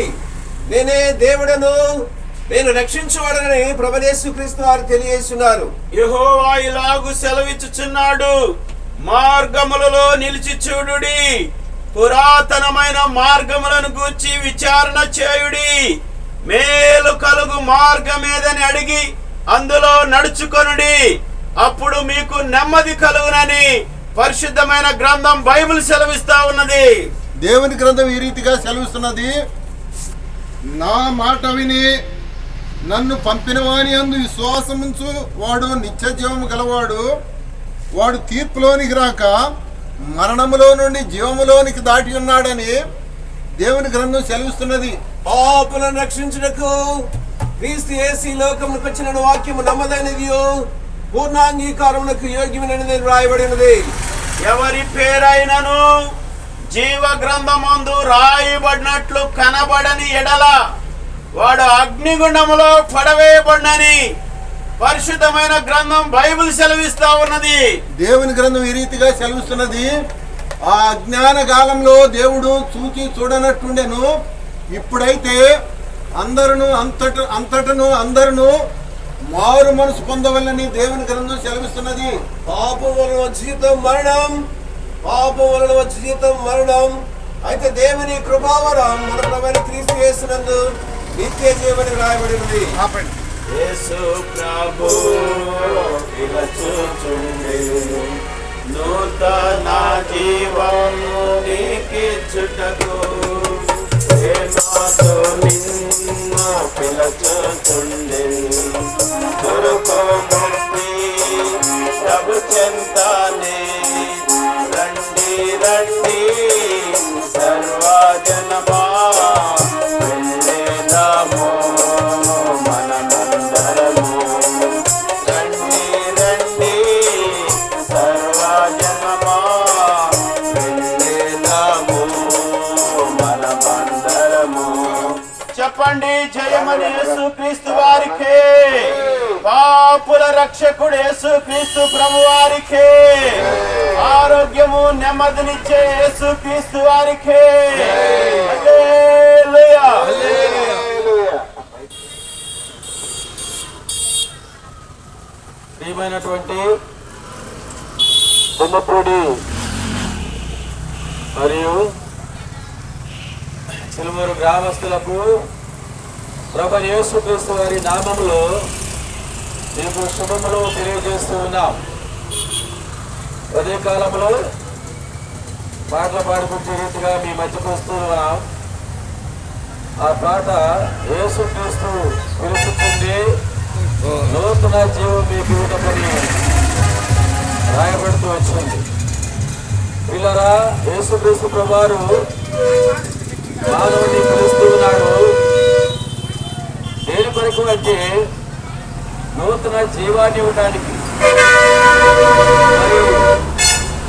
నేనే దేవుడను, నేను రక్షించువాడనని ప్రభువు యేసుక్రీస్తు వారు తెలియజేస్తున్నారు. యెహోవా ఇలాగు సెలవిచ్చుచున్నాడు, మార్గములలో నిలిచి చూడుడి, పురాతనమైన మార్గములను గూర్చి విచారణ చేయుడి, మేలు కలుగు మార్గమేదని అడిగి అందులో నడుచుకొనుడి, అప్పుడు మీకు నెమ్మది కలుగునని పరిశుద్ధమైన గ్రంథం బైబిల్ సెలవిస్తా ఉన్నది. దేవుని గ్రంథం ఈ రీతిగా సెలవిస్తున్నది, నా మాట విని నన్ను పంపిన వాని యందు విశ్వాసముంచు వాడు నిత్య జీవము గలవాడు. వాడు తీర్పులోనికి రాక మరణములో నుండి జీవములోనికి దాటి ఉన్నాడని దేవుని గ్రంథం సెలవిస్తున్నది. పాపులను రక్షించుటకు క్రీస్తు యేసు ఈ లోకమునకు వచ్చిన వాక్యము నమ్మదైనదియో పూర్ణాంగీకారమునకు యోగ్యమైనది రాయబడినది. ఎవరి పేరైనను జీవ గ్రంథమందు రాయబడినట్లు కనబడని ఎడల వాడు అగ్నిగుండములో పడవేయబడినని పరిశుద్ధమైన గ్రంథం బైబిల్ సెలవిస్తా ఉన్నది. దేవుని గ్రంథం ఈ రీతిగా సెలవిస్తున్నది, ఆ అజ్ఞాన కాలంలో దేవుడు చూచి చూడనట్టుండెను, ఇప్పుడైతే అందరూ మారు మనసు పొందవలని దేవుని గ్రంథం సెలవిస్తున్నది. పాపం వలన వచ్చే జీతం మరణం, పాపం వలన వచ్చే జీతం మరణం. అయితే దేవుని కృపావరం మన ప్రభువైన క్రీస్తు యేసునందు నిత్య జీవని రాయబడినది. యేసు ప్రభు పిలుచుచుండే నూతన జీవము నీకిచ్చుటకు ప్రేమతో నిన్ను పిలుచుచుండే దొరకు ముక్తి ప్రభు చెంతనే రండి రండి సర్వజనమా వెళ్ళేదాము మనమందరము రండి రండి సర్వజనమా వెళ్ళేదాము మనమందరము. చెప్పండి జయమని యేసుక్రీస్తు వారికే, పాపుల రక్షకుడు యేసుక్రీస్తు ప్రభు వారికే, ఆరోగ్యము నెమ్మదినిచ్చే యేసుక్రీస్తు వారికే. హల్లెలూయా. ప్రియమైనటువంటి దుమ్మపూడి మరియు సిలువూరు గ్రామస్తులకు ప్రభు యేసుక్రీస్తు వారి నామములో మీకు శుభములు తెలియజేస్తూ ఉన్నాం. అదే కాలంలో పాటలు పాడుకుంటే రీతిగా మీ మధ్యకు వస్తూ ఉన్నాం. ఆ పాట యేసుక్రీస్తు పిలుపుతుంది నూతన జీవం మీకు ఇవ్వటమని రాయబడుతూ వచ్చింది. పిల్లరా, యేసుక్రీస్తు ప్రభువారు మానవుని పిలుస్తూ ఉన్నాడు. దేని కొరకు అంటే నూతన జీవాన్ని ఇవ్వడానికి. మరి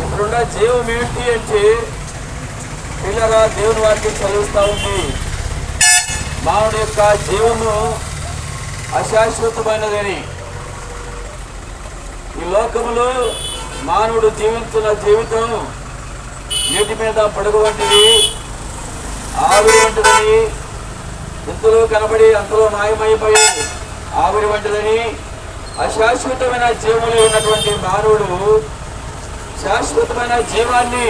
ఇప్పుడున్న జీవం ఏంటి అంటే పిల్లరా, దేవుని వాక్యం చదివిస్తూ ఉంది. మానవుడి యొక్క జీవము అశాశ్వతమైనదని. ఈ లోకములో మానవుడు జీవిస్తున్న జీవితం నీటి మీద పడుగు వంటిది, ఆవిరి వంటిదని, ఇంతలో కనబడి అంతలో మాయమైపోయి ఆవిరి వంటిదని. అశాశ్వతమైన జీవంలో ఉన్నటువంటి మానవుడు శాశ్వతమైన జీవాన్ని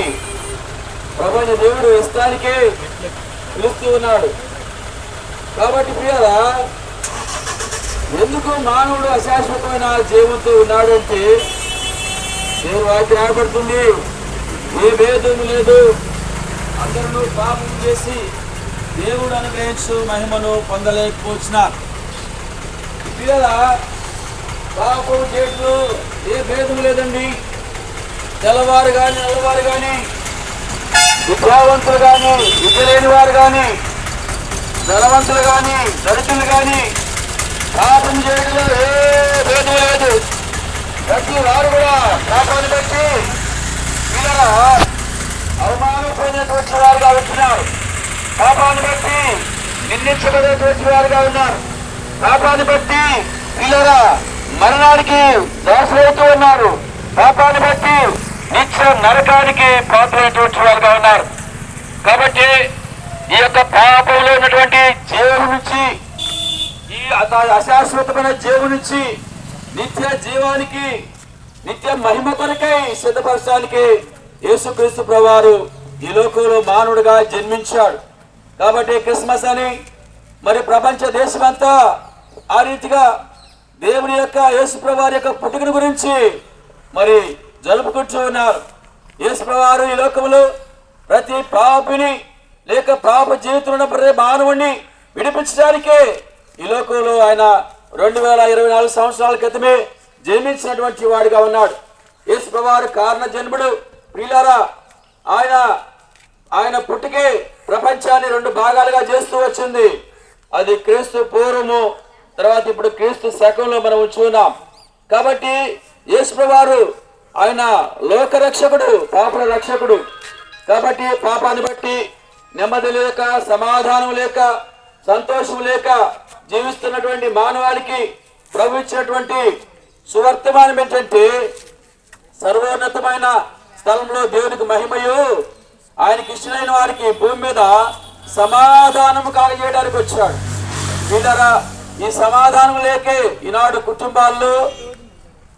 ప్రభువైన దేవుడు ఇస్తానికే పిలుస్తూ ఉన్నాడు. కాబట్టి ప్రియులారా, ఎందుకు మానవుడు అశాశ్వతమైన జీవంతో ఉన్నాడు అంటే దేవుని వాక్యం రాయబడుతుంది, ఏ భేదము లేదు, అందరూ పాపం చేసి దేవుడు అనుగ్రహించు మహిమను పొందలేకపోతున్నారు. ప్రియులారా, పాపం చేయడంలో ఏ భేదము లేదండి. తెల్లవారు కానీ నల్లవారు కానీ, విద్యావంతులు కానీ విద్య లేని వారు కానీ, ధనవంతులు కానీ దరిద్రులు కానీ పాపం చేయడంలో ఏ భేదం లేదు. ప్రతి వారు కూడా పాపాన్ని బట్టి ఇలా అవమానం పొందినటువంటి వారుగా ఉంటున్నారు. పాపాన్ని బట్టి నిందించబడేటువంటి వారుగా ఉన్నారు. పాపాన్ని బట్టి ఇలా మరణానికి దాసులవుతూ ఉన్నారు. పాపాన్ని బట్టి నిత్య నరకానికి పాత్రైనటువంటి వారుగా ఉన్నారు. కాబట్టి ఈ యొక్క పాపంలో ఉన్నటువంటి జీవం నుంచి, ఈ అశాశ్వతమైన జీవం నుంచి నిత్య జీవానికి, నిత్య మహిమ కొరకై సిద్ధపరచడానికి యేసుక్రీస్తు ప్రభువారు ఈ లోకంలో మానవుడిగా జన్మించాడు. కాబట్టి క్రిస్మస్ అని మరి ప్రపంచ దేశమంతా ఆ రీతిగా దేవుని యొక్క యేసు ప్రభువారి యొక్క పుట్టుకను గురించి మరి జరుపుకుంటూ ఉన్నారు. యేసు ప్రభువారు ఈ లోకంలో ప్రతి పాపిని లేక పాప జీవితంలో ప్రతి మానవుడిని విడిపించడానికే ఈ లోకంలో ఆయన 2024 సంవత్సరాల క్రితమే జన్మించినటువంటి వాడిగా ఉన్నాడు. యేసు ప్రభువారు కారణ జన్ముడు. ప్రియులారా, ఆయన పుట్టుకే ప్రపంచాన్ని 2 భాగాలుగా చేస్తూ వచ్చింది. అది క్రీస్తు పూర్వము, తర్వాత ఇప్పుడు క్రీస్తు శకంలో మనం ఉంచుకున్నాం. కాబట్టి యేసు ప్రభువారు ఆయన లోక రక్షకుడు, పాపల రక్షకుడు. కాబట్టి పాపాన్ని బట్టి నెమ్మది లేక, సమాధానం లేక, సంతోషం లేక జీవిస్తున్నటువంటి మానవాళికి ప్రభు ఇచ్చినటువంటి సువర్తమానం ఏంటంటే సర్వోన్నతమైన స్థలంలో దేవునికి మహిమయు, ఆయనకి ఇష్టమైన వారికి భూమి మీద సమాధానము కలగజేయడానికి వచ్చాడు. వీళ్ళరా, ఈ సమాధానం లేకే ఈనాడు కుటుంబాల్లో,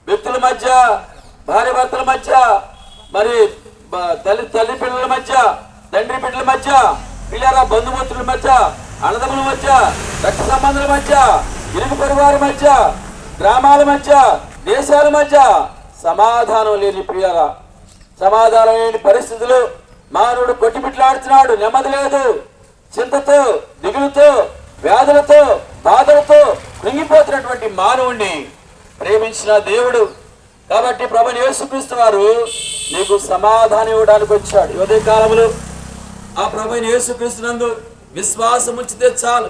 వ్యక్తుల మధ్య, భార్య భర్తల మధ్య, మరి తల్లి పిల్లల మధ్య, తండ్రి బిడ్డల మధ్య, పిల్లల బంధుమిత్రుల మధ్య, అన్నదమ్ముల మధ్య, రక్త సంబంధుల మధ్య, ఇరుగు పరివార మధ్య, గ్రామాల మధ్య, దేశాల మధ్య సమాధానం లేని ప్రియాల, సమాధానం లేని పరిస్థితులు. మానవుడు కొట్టిపిట్లాడుతున్నాడు. నెమ్మది లేదు. చింతతో, దిగులుతో, వ్యాధులతో, బాధలతో కృంగిపోతున్నటువంటి మానవుణ్ణి ప్రేమించిన దేవుడు. కాబట్టి ప్రభువైన యేసుక్రీస్తు వారు నీకు సమాధానం ఇవ్వడానికి వచ్చాడు. ఉదయ కాలంలో ఆ ప్రభువైన యేసుక్రీస్తునందు విశ్వాసం ఉంచితే చాలు.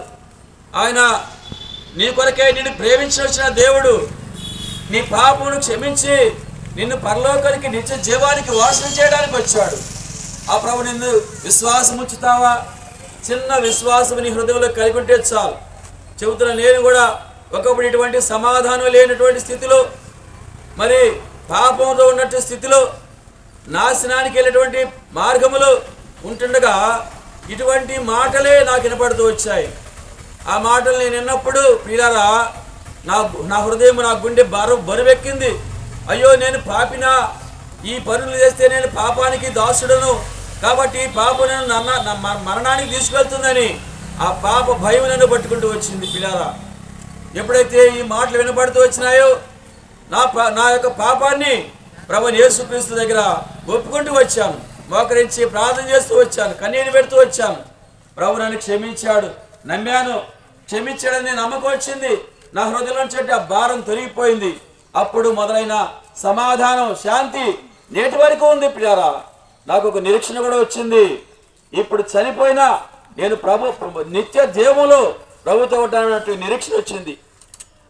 ఆయన నీ కొరకే నిన్ను ప్రేమించిన దేవుడు. నీ పాపమును క్షమించి నిన్ను పరలోకానికి నిత్య జీవానికి వాసన చేయడానికి వచ్చాడు. ఆ ప్రభు నిన్ను విశ్వాసం ఉంచుతావా? చిన్న విశ్వాసం నీ హృదయంలో కలిగి ఉంటే చాలు. చెబుతున్న నేను కూడా ఒకప్పుడు ఇటువంటి సమాధానం లేనటువంటి స్థితిలో, మరి పాపంతో ఉన్నట్టు స్థితిలో, నాశనానికి వెళ్ళేటువంటి మార్గములో ఉంటుండగా ఇటువంటి మాటలే నాకు వినపడుతూ వచ్చాయి. ఆ మాటలు నేను విన్నప్పుడు ప్రియులారా, నా హృదయం, నా గుండె బరువెక్కింది. అయ్యో, నేను పాపినా, ఈ పనులు చేస్తే నేను పాపానికి దాసుడను, కాబట్టి పాపం నన్ను మరణానికి తీసుకెళ్తుందని ఆ పాప భయం నన్ను పట్టుకుంటూ వచ్చింది పిల్లారా. ఎప్పుడైతే ఈ మాటలు వినపడుతూ వచ్చినాయో నా యొక్క పాపాన్ని ప్రభువైన యేసుక్రీస్తు దగ్గర ఒప్పుకుంటూ వచ్చాను, మోకరించి ప్రార్థన చేస్తూ వచ్చాను, కన్నీరు పెడుతూ వచ్చాను. ప్రభు నన్ను క్షమించాడు, నమ్మాను, క్షమించాడని నమ్మకం వచ్చింది. నా హృదయంలో చెట్టు ఆ భారం తొలగిపోయింది. అప్పుడు మొదలైన సమాధానం, శాంతి నేటి వరకు ఉంది పిల్లారా. నాకు ఒక నిరీక్షణ కూడా వచ్చింది. ఇప్పుడు చనిపోయినా నేను ప్రభు నిత్య జీవములో ప్రభుతో ఉంటానన్నట్టు నిరీక్షణ వచ్చింది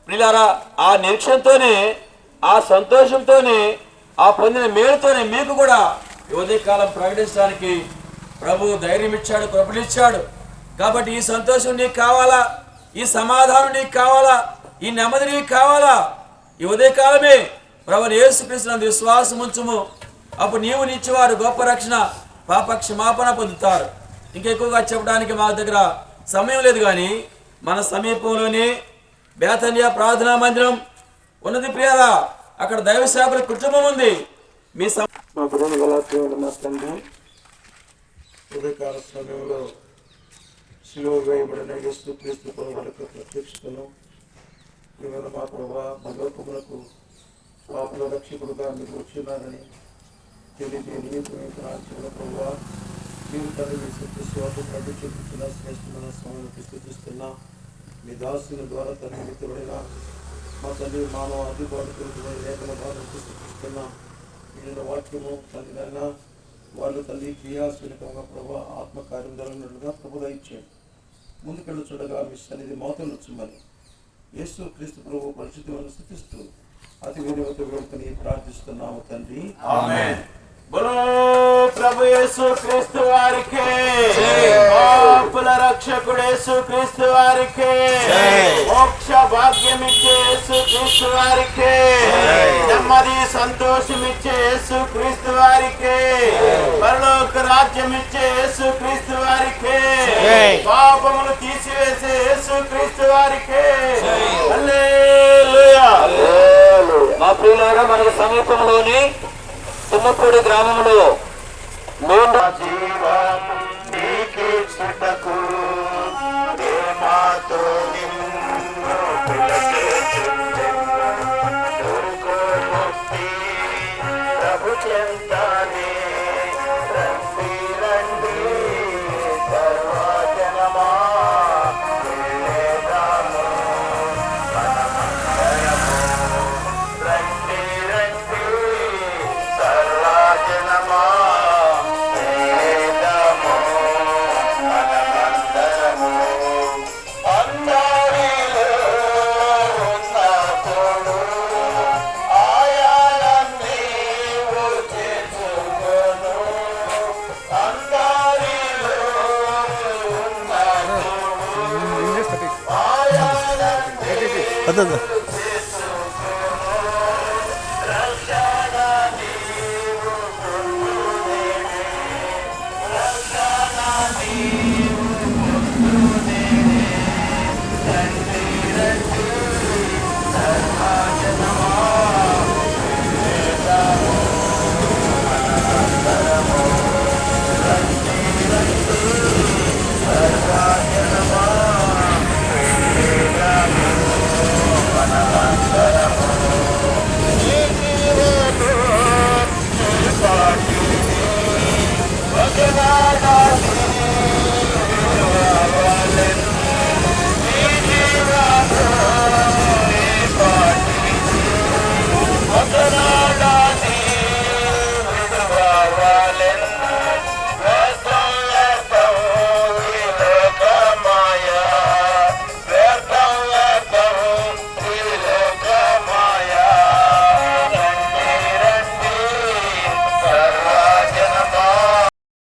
పిల్లారా. ఆ నిరీక్షణతోనే, ఆ సంతోషంతోనే, ఆ పొందిన మేలుతోనే మీకు కూడా ఉదయకాలం ప్రకటించడానికి ప్రభు ధైర్యం ఇచ్చాడు, కృపనిచ్చాడు. కాబట్టి ఈ సంతోషం నీకు కావాలా? ఈ సమాధానం నీకు కావాలా? ఈ నెమ్మది నీకు కావాలా? ఈ ఉదయకాలమే ప్రభువైన యేసుక్రీస్తునందు విశ్వాసం ఉంచుము. అప్పుడు నీవు నిత్యవారు గొప్ప రక్షణ, పాప క్షమాపణ పొందుతారు. ఇంకెక్కువగా చెప్పడానికి మా దగ్గర సమయం లేదు, కానీ మన సమీపంలోనే బేతన్య ప్రార్థనా మందిరం ఉన్నది ప్రియారా. అక్కడ దైవ సేవకుల కుటుంబం ఉంది. మీ మా గురువు మా తండ్రి, ఉదయకాల సమయంలో శిలువ వేయబడిన యేసుక్రీస్తు ప్రభువులకు ప్రత్యక్షతను ఇవాళ మా ప్రభా భగవత్ములకు పాపల రక్షకుడుగా మీరు వచ్చినారని తెలియజేయని ప్రభావ మీరు తన మీ సత్యస్వాత ప్రభు చూపుతున్న శ్రేష్టమైన స్వామికి స్థుతిస్తున్నా. మీ దాసుల ద్వారా తన మిత్రుడైన మా తల్లి మానవ అధికారులకు లేఖల ద్వారా స్థుతిస్తున్నా. మీరు వాక్యము తల్లిదైనా వాళ్ళు తల్లి క్రియాశీలకంగా ప్రభావ ఆత్మకార్యం జరగనట్లుగా ప్రభు దయచేయండి. ముందుకెళ్ళి చూడగా మీ సన్నిధి మోతలు వచ్చుమని యేసు క్రీస్తు ప్రభు పరిశుద్ధులను స్థుతిస్తూ అతి వినియోగ వేడుకని ప్రార్థిస్తున్నాము తండ్రి, ఆమేన్. బోలో ప్రభు యేసు క్రీస్తు వారికి, పాపుల రక్షకుడు యేసు క్రీస్తు వారికి, మోక్ష భాగ్యం ఇచ్చే యేసు క్రీస్తు వారికి, నెమ్మది సంతోషం ఇచ్చే యేసు క్రీస్తు వారికి, పరలోక రాజ్యం ఇచ్చే యేసు క్రీస్తు వారికి, పాపములు తీసివేసే యేసు క్రీస్తు వారికి. హల్లెలూయా. మా ప్రియులారా, మనకు సమీపంలోని తుమ్మపూడి గ్రామంలో అదే